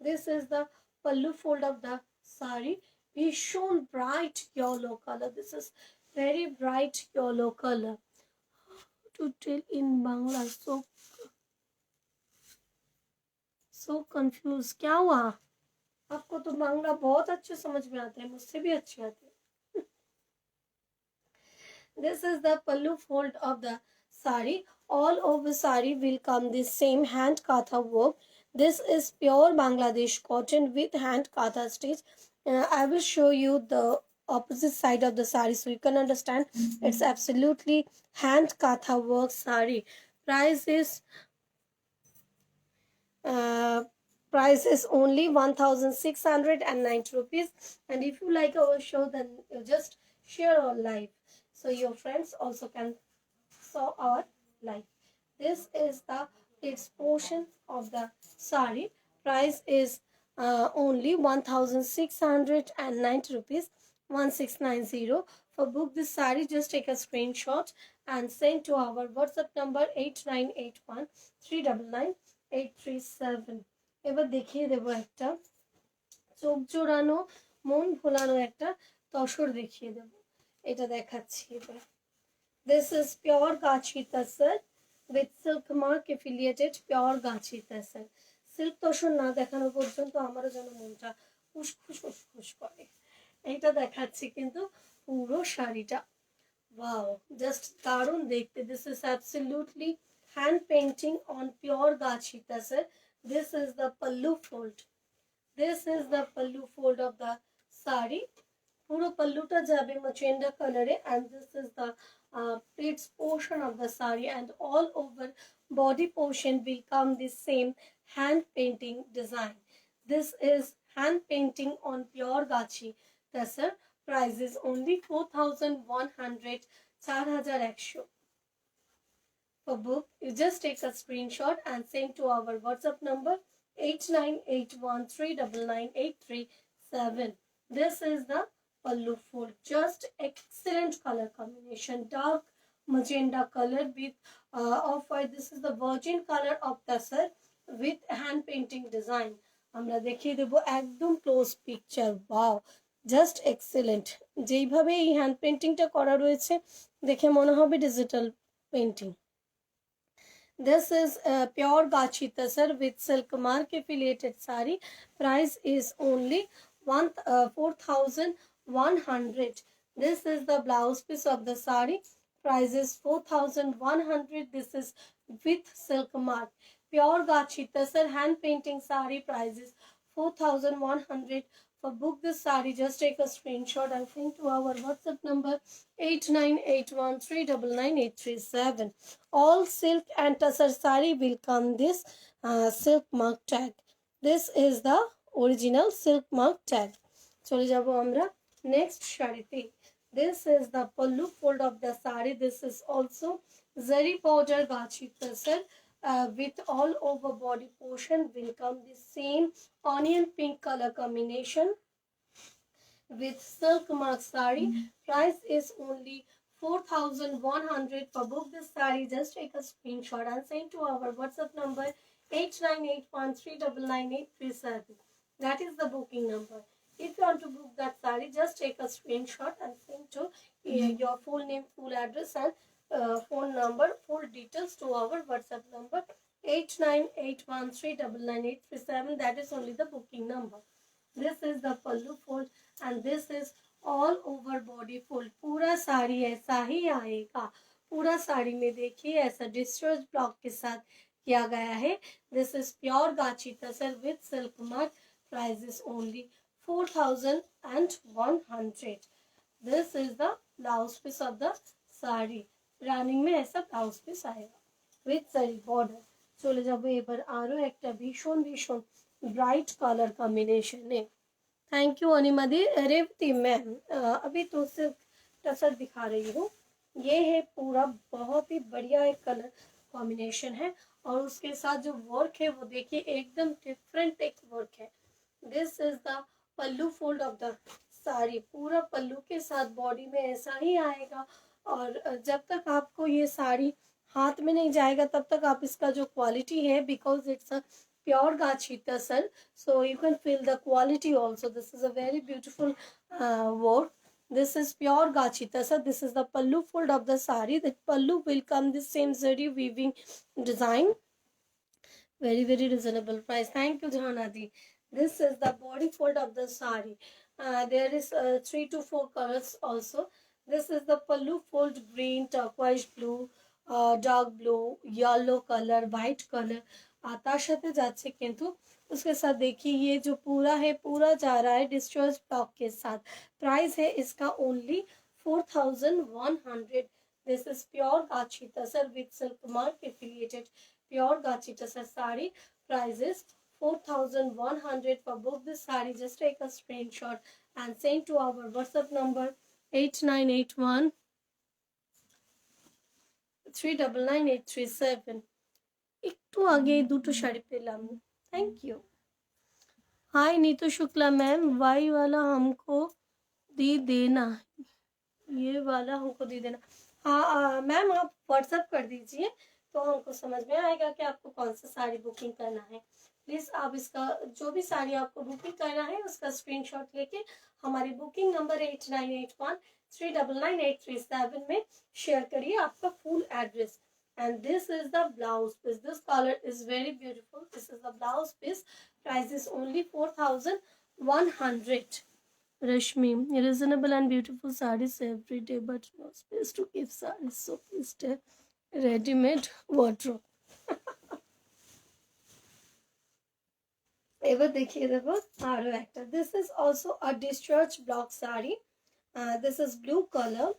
Speaker 1: This is the pallu fold of the sari. ভীষণ bright yellow color. This is very bright yellow color. To tell in Bangla, so confused. क्या हुआ? आपको तो बांग्ला बहुत अच्छे समझ में आता है, मुझसे भी अच्छे आते हैं। This is the pallu fold of the sari. All over sari will come this same hand katha work. This is pure Bangladesh cotton with hand katha stitch. I will show you the opposite side of the sari so you can understand. It's absolutely hand katha work sari. Price is only 1690 rupees. And if you like our show, then you just share our live so your friends also can saw our live. This is the its portion of the sari. Price is only 1690 rupees. 1690. For book this sari, just take a screenshot and send to our WhatsApp number 8981 399 837. এবার দেখিয়ে দেবো একটা চোখ জোড়ানো মন ভোলানো একটা তসর দেখিয়ে দেবো। এটা দেখাচ্ছি এবার। This is pure Gachi Tasar with silk mark affiliated pure Gachi Tasar. Silk tussar না দেখানো পর্যন্ত আমারও যেন মনটা উসখুস উসখুস করে। এটা দেখাচ্ছি কিন্তু পুরো শাড়িটা। Wow, just দারুণ দেখতে। This is absolutely hand painting on pure Gachi Tasar. This is the pallu fold. This is the pallu fold of the sari. পুরো পাল্লুটা যাবে magenta কালারে and this is the pleats portion of the sari and all over body portion will come the same hand painting design. This is hand painting on pure Gachi Tasar. Price is only 4100, 4100. For book, you just take a screenshot and send to our WhatsApp number 8981399837. This is the pallu fold. Just excellent color combination. Dark magenta color with off-white. This is the virgin color of Tasar with hand painting design. আমরা দেখিয়ে দেবো একদম close picture. Wow, just excellent. যেইভাবে এই hand পেন্টিংটা করা রয়েছে দেখে মনে হবে digital painting. This is pure Gachi Tasar with silk mark affiliated sari. Price is only 4100. This is the blouse piece of the sari. Price is 4100. This is with silk mark. Pure Gachi Tasar hand painting sari prices 4,100. For book this sari, just take a screenshot and send to our WhatsApp number 8981399837. All silk and Tasar sari will come this silk mark tag. This is the original silk mark tag. চলে যাব আমরা next শাড়িতে. This is the pallu fold of the sari. This is also zari border gachi tasar with all over body portion will come the same onion pink color combination with silk mark sari. Price is only 4,100. For book this sari, just take a screenshot and send to our WhatsApp number 8981399837. That is the booking number. If you want to book that sari, just take a screenshot and send to your full name, full address and phone number, full details to our WhatsApp number 8981399837. That is only the booking number. This is the pallu fold and this is all over body fold. पूरा साड़ी ऐसा ही आएगा. पूरा साड़ी में देखिए ऐसा distress block के साथ किया गया है. This is pure गाची तसर with silk mark. Price is only 4,100. This is the blouse piece of the sari. Running में ऐसा ब्लाउज পিস आएगा with साड़ी border. চলে যাবো এবার আরো একটা ভীষণ ভীষণ ब्राइट कलर कॉम्बिनेशन है. थैंक यू अनिमादी. रेवती मैम अभी तो सिर्फ टसर दिखा रही हूँ. ये है पूरा बहुत ही बढ़िया एक कलर कॉम्बिनेशन है और उसके साथ जो वर्क है वो देखिए एकदम डिफरेंट एक वर्क है. This is the pallu fold of the sari. पूरा पल्लू के साथ बॉडी में ऐसा ही आएगा और जब तक आपको ये साड़ी हाथ में नहीं जाएगा तब तक आप इसका जो क्वालिटी है, because it's a pure gachi tasar, so you can feel the quality also. This is a very beautiful work. This is pure gachi tasar. This is the pallu fold of the sari. The pallu will come the same zari weaving design. Very very reasonable price. Thank you Jahanadi. This is the body fold of the sari. There is 3 to 4 colors also. This is the pallu fold, green, turquoise blue, dark blue, yellow color, white color Atar साथे जाच्छे किन्तु उसके साथ देखिए ये जो पूरा है पूरा जा रहा है डिस्ट्रेस ब्लॉक के साथ. प्राइस है इसका only 4,100. This is pure gachi tussar with silk mark affiliated pure gachi tussar sari. Price is 4,100. For book this saree, just take a screenshot and send to our WhatsApp number 8981 3999837. একটু আগে দুটো শাড়ি পেলাম. Thank you. Hi Neetu Shukla ma'am. वाई वाला हमको दे देना. ये वाला हमको दे देना. हाँ मैम आप व्हाट्सएप कर दीजिए तो हमको समझ में आएगा कि आपको कौन सा साड़ी बुकिंग करना है. प्लीज़ आप इसका जो भी साड़ी आपको बुकिंग करना है उसका स्क्रीनशॉट लेके हमारी बुकिंग नंबर 8981399837 में शेयर करिए आपका full address. And this is the blouse piece. This color is very beautiful. This is the blouse piece. Price is only 4,100. Rashmi, reasonable and beautiful sarees every day, but no space to give sarees. So please take ready-made wardrobe. এবার দেখিয়ে দেব আরো একটা. This is also a discharge block saree. This is blue color.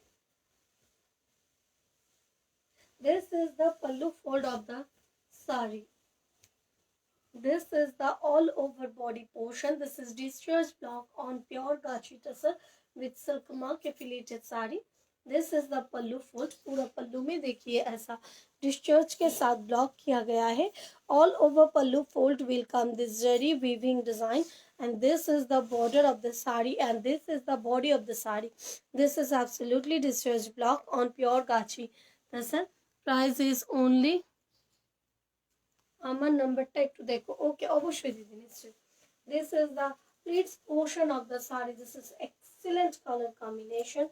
Speaker 1: This is the pallu fold of the sari. This is the all over body portion. This is discharge block on pure gachi tasar with silk mark affiliated sari. This is the pallu fold. पूरा पल्लू में देखिए ऐसा discharge के साथ block किया गया है. All over pallu fold will come this zari weaving design and this is the border of the sari and this is the body of the sari. This is absolutely discharge block on pure gachi tasar. Price is only আমার নাম্বারটা একটু দেখো. ওকে অবশ্যই দিদি নিশ্চয়ই. This is the pleats portion of the saree. This is excellent color combination.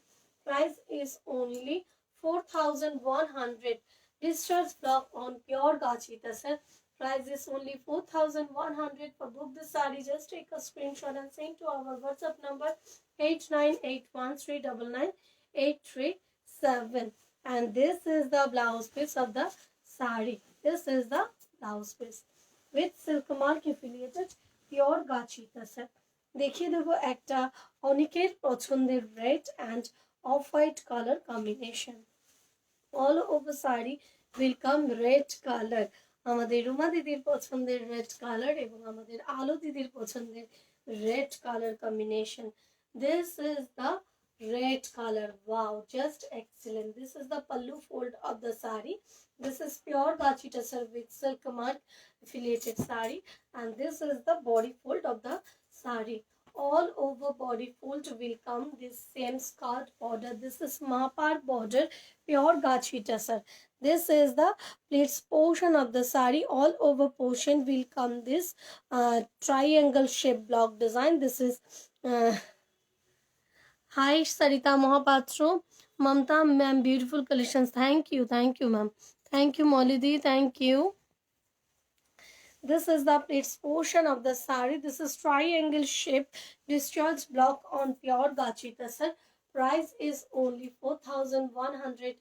Speaker 1: Price is only 4,100. Discharge block on pure gachi tasar. Price is only 4,100. For book the saree, just take a screenshot and send to our WhatsApp number 8981399837. And this is the blouse piece of the sari. This is the blouse piece with silk mark affiliated pure gachi tasar. দেখিয়ে দেবো একটা অনেকের পছন্দের red and off-white color combination. All over sari will come red color. আমাদের রুমা দিদির পছন্দের red color এবং আমাদের আলো দিদির পছন্দের red color combination. This is the red color. Wow, just excellent. This is the pallu fold of the sari. This is pure gachi tasar with silk mark affiliated sari, and this is the body fold of the sari. All over body fold will come this same skirt border. This is mapar border, pure gachi tasar. This is the pleats portion of the sari. All over portion will come this triangle shape block design. This is hi Sarita Mohapatro, Mamta ma'am, beautiful collections. Thank you ma'am. Thank you Molidi, thank you. This is the pleats portion of the sari. This is triangle shape discharge block on pure gachi tasar. Price is only 4,100.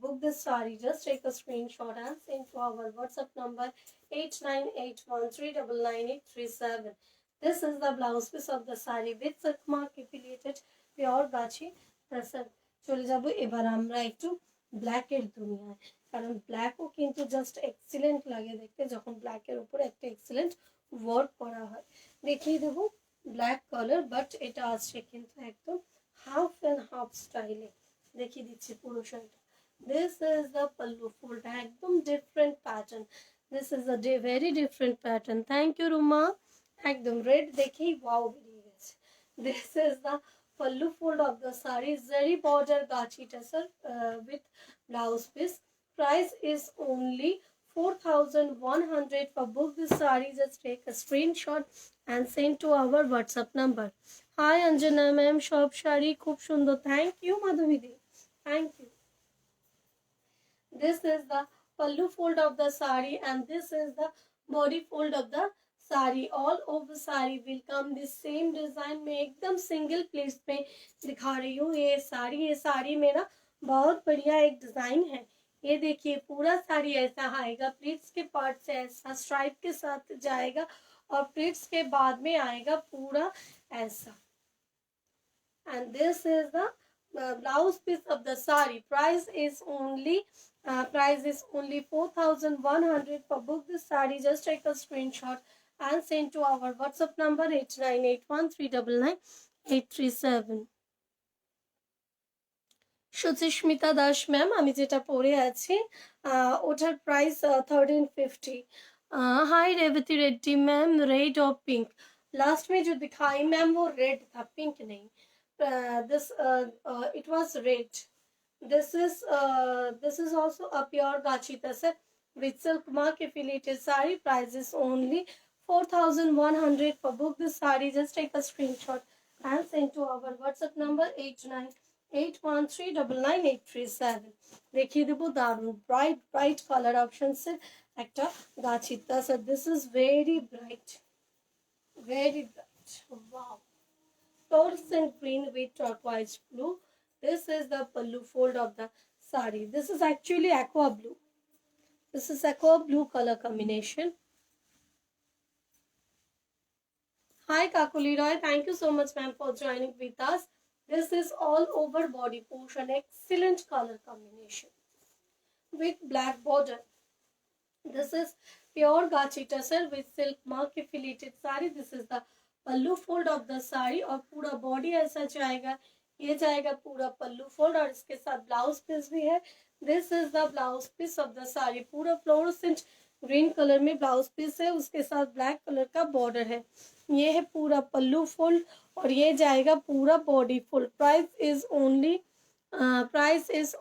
Speaker 1: Book this sari. Just take a screenshot and send to our WhatsApp number 8981399837. This is the blouse piece of the sari with silk mark affiliated pure gachi tasar. চলে যাব এবার আমরা একটু ব্ল্যাকের দুনিয়ায়, কারণ ব্ল্যাকও কিন্তু just excellent লাগে দেখতে যখন ব্ল্যাকের উপরে একটা এক্সিলেন্ট ওয়ার্ক করা হয়। দেখিয়ে দেবো ব্ল্যাক কালার, বাট এটা আসছে কিন্তু একদম হাফ অ্যান্ড হাফ স্টাইলে। দেখিয়ে দিচ্ছি পুরো শাড়িটা। দিস ইজ দ্য পাল্লু ফুলটা একদম different pattern. This is a very different pattern. Thank you Ruma. একদম রেড দেখেই ওয়াও বেরিয়ে গেছে। This is the pallu fold of the sari, zari border gachi tasar with blouse piece. Price is only 4,100. For book this sari, just take a screenshot and send to our WhatsApp number. Hi Anjana ma'am, shop shari khub sundar. Thank you Madhuvidi, thank you. This is the pallu fold of the sari and this is the body fold of the sari. All over sari will come this same design में एकदम single place पे दिखा रही हूँ। ये साड़ी में ना बहुत बढ़िया एक डिजाइन है। ये देखिए पूरा साड़ी ऐसा आएगा, प्लीट्स के पार्ट से ऐसा स्ट्राइप के साथ जाएगा और प्लीट्स के बाद में आएगा पूरा ऐसा। And this is the blouse piece of the sari. Price is only 4,100। For book this sari, just take a screenshot and send to our WhatsApp number 8981399837. Suchismita Das ma'am, আমি যেটা পরে আছি ওটার প্রাইস 1350। हाय रेवती रेड्डी मैम, रेड और पिंक लास्ट में जो दिखाई मैम वो रेड था, पिंक नहीं। This it was red. This is also a pure gachi tasar with silk mark affiliated sari. Price is only 4,100। For book this sari, just take a screenshot and send to our WhatsApp number 8981399837। দেখিয়ে দেবো দারুণ bright colour অপশনসের একটা গাছি তাছাড়া। This is very bright, wow. fluorescent green with turquoise blue. This is the pallu fold of the sari. This is actually aqua blue. This is aqua blue color combination. Hi Kakuli Roy, thank you so much ma'am for joining with us. This is all over body portion, excellent color combination with black border. This is pure gachi tasar with silk mark affiliated sari. This is the pallu fold of the sari और पूरा body ऐसा जाएगा, ये जाएगा पूरा pallu fold और इसके साथ ब्लाउज पीस भी है। This is the blouse piece of the sari. पूरा फ्लोरोसेंट ग्रीन कलर में ब्लाउज पीस है, उसके साथ ब्लैक कलर का बॉर्डर है। ये है पूरा पल्लू फोल्ड और ये जाएगा पूरा body fold. Price is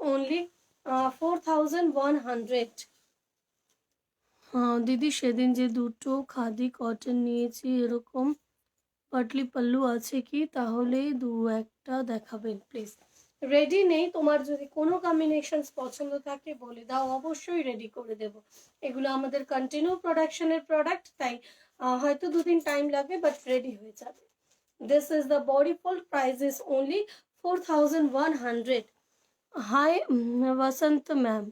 Speaker 1: only 4,100। हाँ दीदी, সেদিন যে দুটো খাদি কটন নিয়েছি এরকম পাটলি পল্লু আছে কি, তাহলে দু একটা দেখাবেন প্লিজ। রেডি নেই, তোমার যদি কোনো কম্বিনেশনস পছন্দ থাকে বলে দাও, অবশ্যই রেডি করে দেব। এগুলো আমাদের কন্টিনিউ প্রোডাকশনের প্রোডাক্ট, তাই হয়তো দুদিন টাইম লাগবে, বাট রেডি হয়ে যাবে। This is the body fold. Price is only 4,100। Hi Basanta ma'am,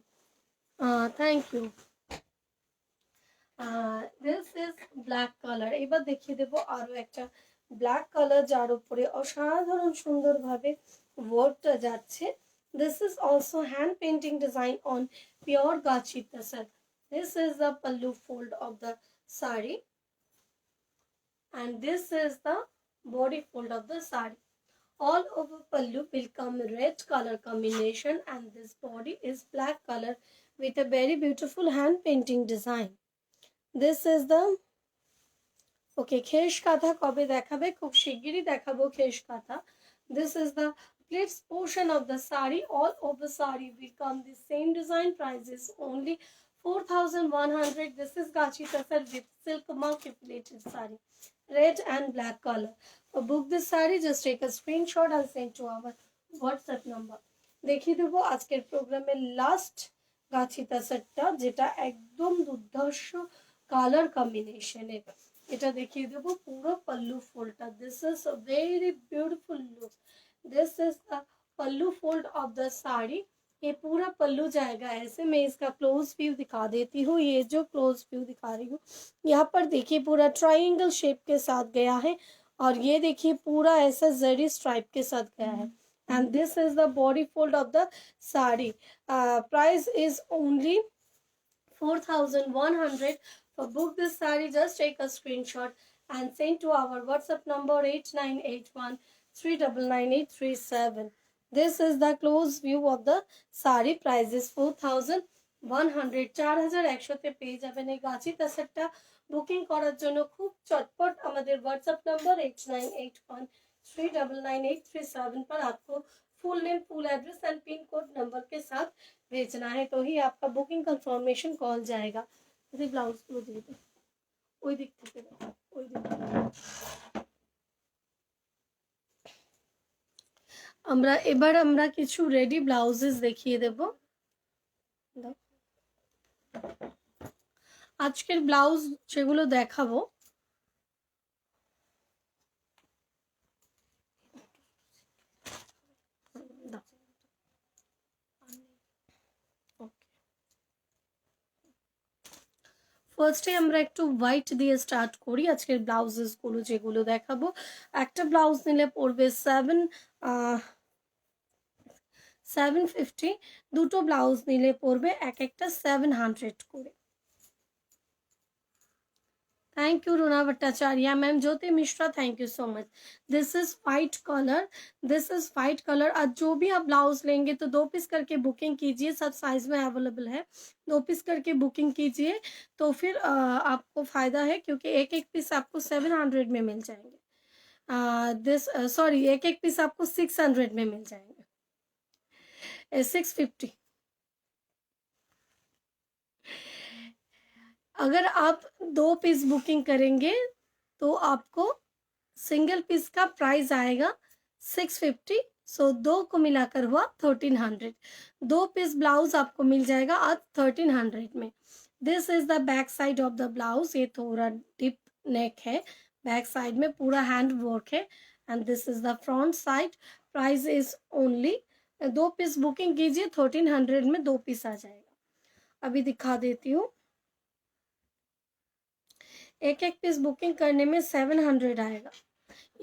Speaker 1: thank you. This is black colour. এবার দেখিয়ে দেবো আরো একটা ব্ল্যাক কালার যার উপরে অসাধারণ সুন্দরভাবে ওয়ার্কটা যাচ্ছে। This is also hand painting design on pure gachi tussar. This is the pallu fold of the sari and this is the body fold of the sari. All over pallu will come red color combination and this body is black color with a very beautiful hand painting design. This is the okay খেশ কাঁথা কবে দেখাবে? খুব শিগগিরই দেখাবো খেশ কাঁথা। This is the pleats portion of the sari. All over sari will come the same design. Price is only 4,100. This is gachi tasar with silk mark plated sari, red and black color. For book this sari, just take a screenshot and send to our WhatsApp number. দেখিয়ে দেবো আজকের প্রোগ্রামের last গাছি তাসারটা, যেটা একদম দুর্ধর্ষ colour কম্বিনেশনের। এটা দেখিয়ে দেবো পুরো पल्लू फोल्डটা। This is a very beautiful look. This is the pallu fold of the sari. ये पूरा पल्लू जाएगा ऐसे। मैं इसका क्लोज व्यू दिखा देती हूँ। ये जो क्लोज व्यू दिखा रही हूँ, यहाँ पर देखिए पूरा ट्रायंगल शेप के साथ गया है और ये देखिए पूरा ऐसा जरी स्ट्राइप के साथ गया है। And this is the body fold of the sari. Price is only 4,100. For book this saree, just take a screenshot and send to our WhatsApp number 8981399837. This is the close view of the saree. Price is 4,100. 4,100 তে পেয়ে যাবেন এই গাছি তাসারটা। Booking করার জন্য খুব চটপট আমাদের WhatsApp number 8981399837 पर आपको full name, full address and pin code number के साथ भेजना है, तो ही आपका बुकिंग कंफर्मेशन कॉल जाएगा। যদি ব্লাউজগুলো দিয়ে দিই ওই দিক থেকে, ওই দিক থেকে আমরা কিছু রেডি ব্লাউজেস দেখিয়ে দেব। আজকের ব্লাউজ যেগুলো দেখাবো ফার্স্টে আমরা একটু হোয়াইট দিয়ে স্টার্ট করি। আজকের ব্লাউজেসগুলো যেগুলো দেখাবো, একটা ব্লাউজ নিলে পড়বে 750, দুটো ব্লাউজ নিলে পড়বে এক একটা 700 করে। थैंक यू रोना Bhattacharya. Ma'am Jyoti Mishra, thank you so much. This is white colour, this is white colour. आज जो भी आप ब्लाउज लेंगे तो 2 पीस करके बुकिंग कीजिए, सब साइज में अवेलेबल है। 2 पीस करके बुकिंग कीजिए तो फिर आपको फायदा है, क्योंकि एक एक पीस आपको 700 में मिल जाएंगे। एक एक पीस आपको 600 में मिल जाएंगे, 650। अगर आप 2 पीस बुकिंग करेंगे तो आपको सिंगल पीस का प्राइस आएगा 650। सो 2 को मिलाकर हुआ 1300। 2 पीस ब्लाउज आपको मिल जाएगा आज 1300 में। This is the back side of the blouse. ये थोड़ा डिप नेक है, बैक साइड में पूरा हैंड वर्क है। And this is the front side. Price is only 2 piece booking कीजिए 1300 में 2 पीस आ जाएगा। अभी दिखा देती हूँ। एक एक पीस बुकिंग करने में 700 आएगा।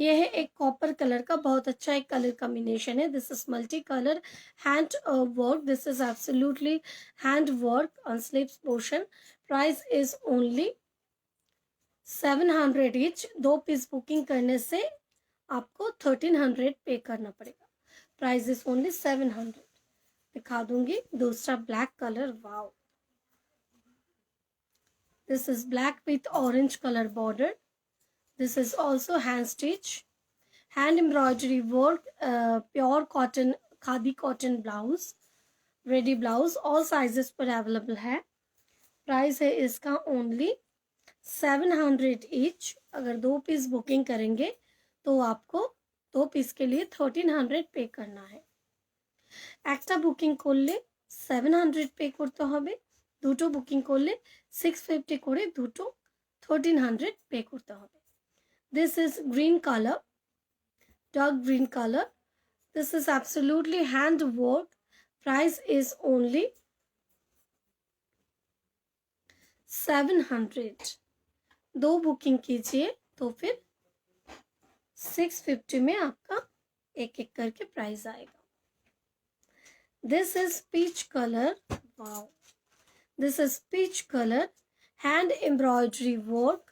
Speaker 1: ये है एक कॉपर कलर का बहुत अच्छा एक कलर कॉम्बिनेशन है। This is multi colour hand work. This is absolutely hand work on sleeves portion. Price is only 700 each. 2 piece booking करने से आपको 1300 पे करना पड़ेगा। Price is only 700। दिखा दूंगी दूसरा black colour. Wow, this is black with orange color border. This is also hand stitch, hand embroidery work, pure cotton, khadi cotton blouse, ready blouse, all sizes पर अवेलेबल है। Price है इसका only 700 each. अगर 2 piece booking करेंगे तो आपको 2 piece के लिए 1300 पे करना है। একটা বুকিং করলে 700 पे করতে হবে, দুটো বুকিং করলে 650 করে দুটো 1300 पे করতে হবে। This is green color, dark green color. This is absolutely hand work. Price is only 700, 2 booking कीजिए तो फिर 650 में आपका एक एक करके प्राइस आएगा. This is peach colour. Wow, this is peach colour, hand embroidery work,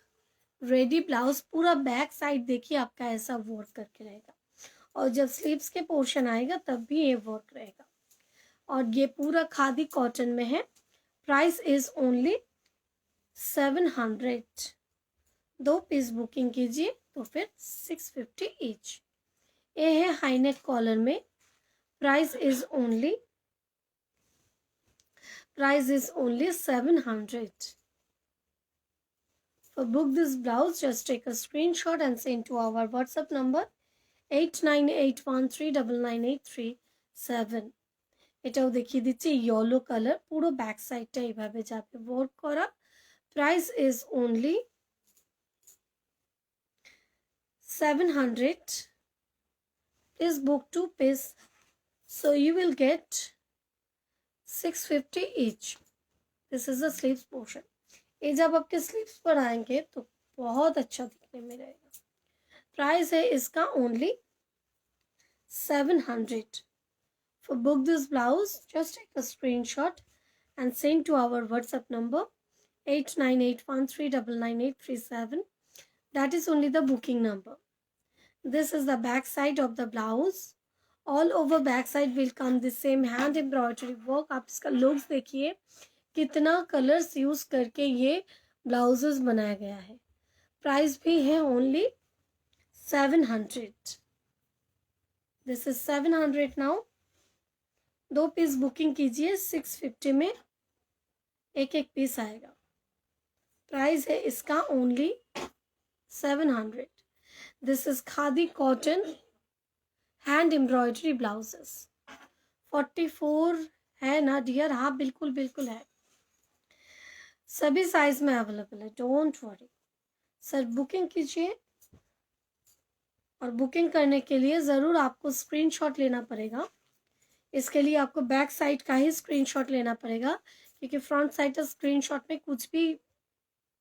Speaker 1: ready blouse. पूरा बैक साइड देखिए आपका ऐसा वर्क करके रहेगा, और जब स्लीव्स के पोर्शन आएगा तब भी ये वर्क रहेगा. और ये पूरा खादी कॉटन में है. Price is only 700. 2 piece booking कीजिए तो फिर 650 ईच. ये है हाईनेक कॉलर में. Price is only 700. For book this blouse, just take a screenshot and send to our WhatsApp number 8981399837. এটাও দেখিয়ে দিচ্ছি ইয়েলো কালার, পুরো ব্যাক সাইডটা এইভাবে যাবে ওয়ার্ক করা. Price is only 700. Please book 2 piece, so you will get 650 each. This is the sleeves portion. ये जब आपके स्लीव्स पर आएंगे तो बहुत अच्छा दिखने में रहेगा. प्राइस है इसका only 700. For book this blouse, just take a screenshot and send to our WhatsApp number 8981399837. That is only the booking number. This is the back side of the blouse. All over back side will come the same hand embroidery work. आप इसका looks देखिए कितना colours use करके ये blouses बनाया गया है. Price भी है only 700. This is 700 now. 2 piece booking कीजिए, 650 में एक एक पीस आएगा. प्राइस है इसका only 700. This is khadi cotton hand embroidery blouses. 44 है ना डियर? हाँ बिल्कुल बिल्कुल है, सभी साइज में अवेलेबल है. डोंट वरी सर, बुकिंग कीजिए. और बुकिंग करने के लिए ज़रूर आपको स्क्रीनशॉट लेना पड़ेगा. इसके लिए आपको बैक साइड का ही स्क्रीनशॉट लेना पड़ेगा, क्योंकि फ्रंट साइड का स्क्रीनशॉट में कुछ भी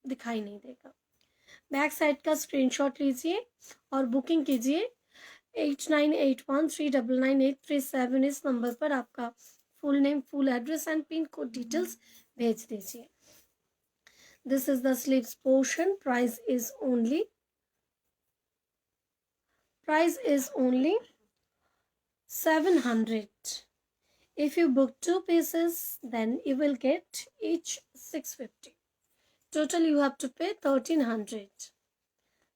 Speaker 1: दिखाई नहीं देगा. बैक साइड का स्क्रीनशॉट लीजिए और बुकिंग कीजिए. 8981399837 इस नंबर पर आपका full name, full address and pin code details भेज दीजिए. This is the sleeves portion. Price is only 700. If you book 2 pieces, then you will get each 650. Total you have to pay 1300.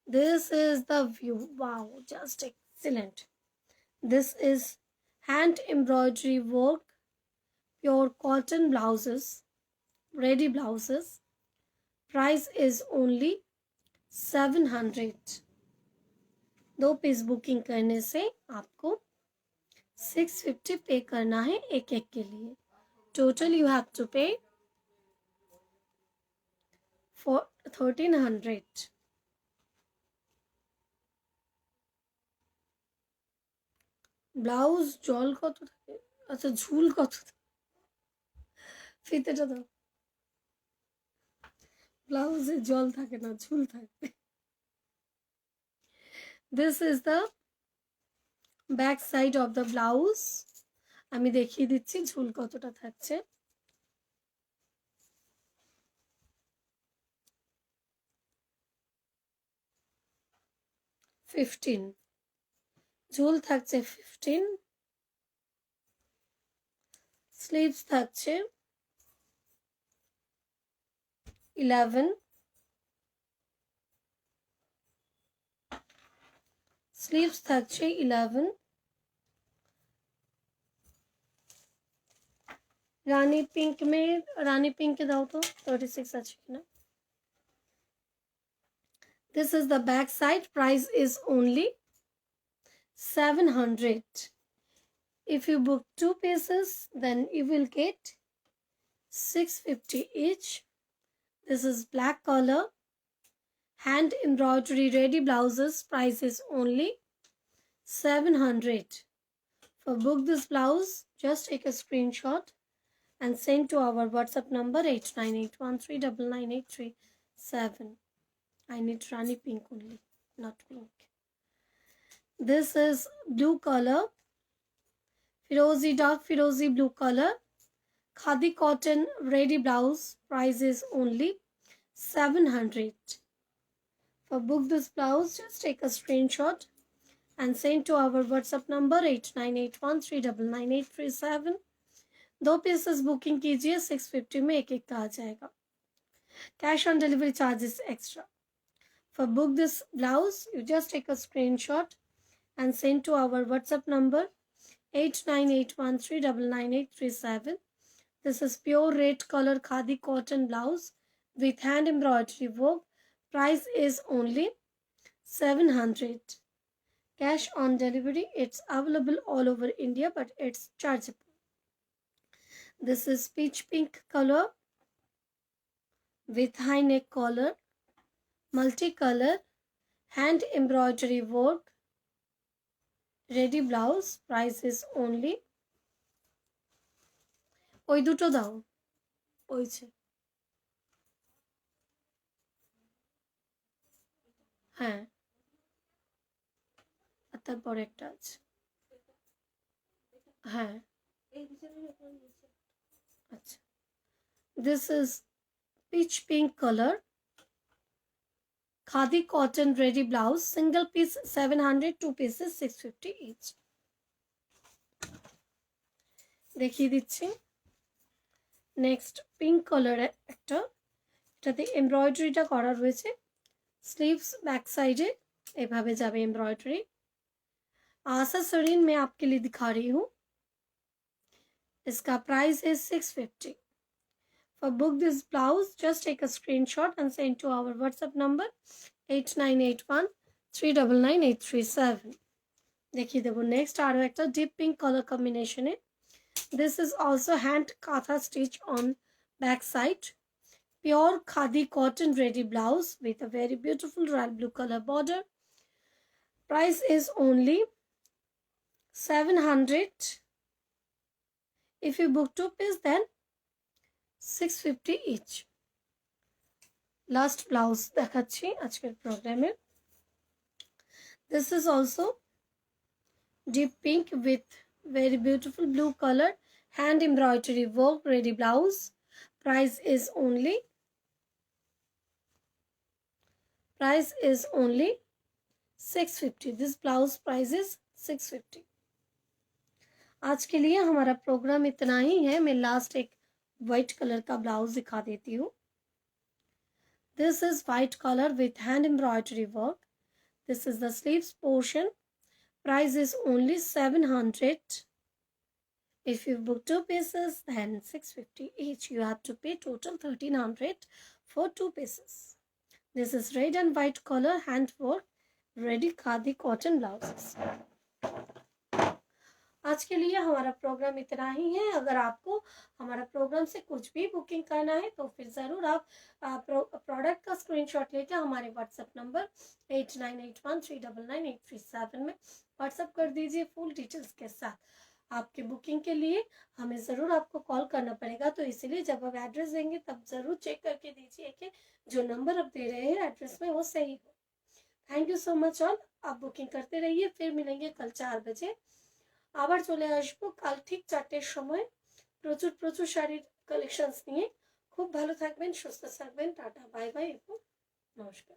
Speaker 1: This is the view. Wow, just excellent. This is hand embroidery work, pure cotton blouses, ready blouses. Price is only 700. 2 piece booking करने से आपको 650 पे करना है एक एक के लिए. टोटल यू हैव टू पे for 1300. ব্লাউজ জল কত থাকে? আচ্ছা ঝুল কত? ফিতেটা দাও. ব্লাউজে জল থাকে না, ঝুল থাকবে. This is the back side of the blouse. আমি দেখিয়ে দিচ্ছি ঝুল কতটা থাকছে. ঝুল থাকছে 15. স্লিভস থাকছে 11. স্লিভস থাকছে 11. রানী পিঙ্ক में রানী পিঙ্ক দাও তো 36 আছে কিনা. This is the back side. Price is only 700. If you book 2 pieces, then you will get 650 each. This is black color, hand embroidery ready blouses. Price is only 700. For book this blouse, just take a screenshot and send to our WhatsApp number 8981399837. I need Rani pink only, not pink. This is blue color, Firozi, dark Firozi blue color. Khadi cotton ready blouse, price is only 700. For book this blouse, just take a screenshot and send to our WhatsApp number 8981399837. 2 pieces booking कीजिए, 650 में एक का आ जाएगा. Cash on delivery charges extra. For book this blouse, you just take a screenshot and send to our WhatsApp number 8981399837. This is pure red color khadi cotton blouse with hand embroidery work. Price is only 700. Cash on delivery, it's available all over India, but it's chargeable. This is peach pink color with high neck collar, multicolor, hand embroidery work, ready blouse. Price is only ওই দুটো দাও, ওইছে, হ্যাঁ, আর তারপর একটা আছে, হ্যাঁ, আচ্ছা. This is peach pink color khadi cotton ready blouse, single piece 700, 2 pieces 650 each. দেখিয়ে দিচ্ছি. নেক্সট পিঙ্ক কালারের একটা, এটাতে এমব্রয়ডারিটা করা রয়েছে. স্লিভস बैक সাইডে এভাবে যাবে এমব্রয়ডারি. आशा सरीन मैं आपके लिए दिखा रही हूँ. इसका प्राइस है 650. For book this blouse, just take a screenshot and send to our WhatsApp number 8981399837. देखिए देबो. नेक्स्ट आरो একটা ডিপ পিঙ্ক কালার কম্বিনেশনে. This is also hand katha stitch on back side. Pure khadi cotton ready blouse with a very beautiful royal blue color border. Price is only 700. If you book 2 piece, then 650 each. Last blouse দেখাচ্ছি আজকের প্রোগ্রামে. This is also deep pink with very beautiful blue color, hand embroidery work, ready blouse. Price is only 650. This blouse price is 650. आज के लिए हमारा programme इतना ही है. मैं लास्ट एक वाइट कलर का ब्लाउज दिखा देती हूँ. This is white color with hand embroidery work. This is the sleeves portion. Price is only 700. If you book 2 pieces, then 650 each. You have to pay total 1300 for 2 pieces. This is red and white color hand work, ready khadi cotton blouses. आज के लिए हमारा programme इतना ही है. अगर आपको हमारा programme से कुछ भी बुकिंग करना है तो फिर ज़रूर आप प्रोडक्ट का स्क्रीनशॉट लेकर हमारे व्हाट्सएप नंबर 8981399837 में व्हाट्सएप कर दीजिए फुल डिटेल्स के साथ. आपके बुकिंग के लिए हमें ज़रूर आपको कॉल करना पड़ेगा, तो इसलिए जब आप एड्रेस देंगे तब ज़रूर चेक करके दीजिए कि जो नंबर आप दे रहे हैं एड्रेस में वो सही हो. Thank you so much all. आप बुकिंग करते रहिए. फिर मिलेंगे कल 4 बजे. আবার চলে আসবো কাল ঠিক 4টের সময় প্রচুর প্রচুর শাড়ির কালেকশনস নিয়ে. খুব ভালো থাকবেন, সুস্থ থাকবেন. টাটা, বাই বাই এবং নমস্কার.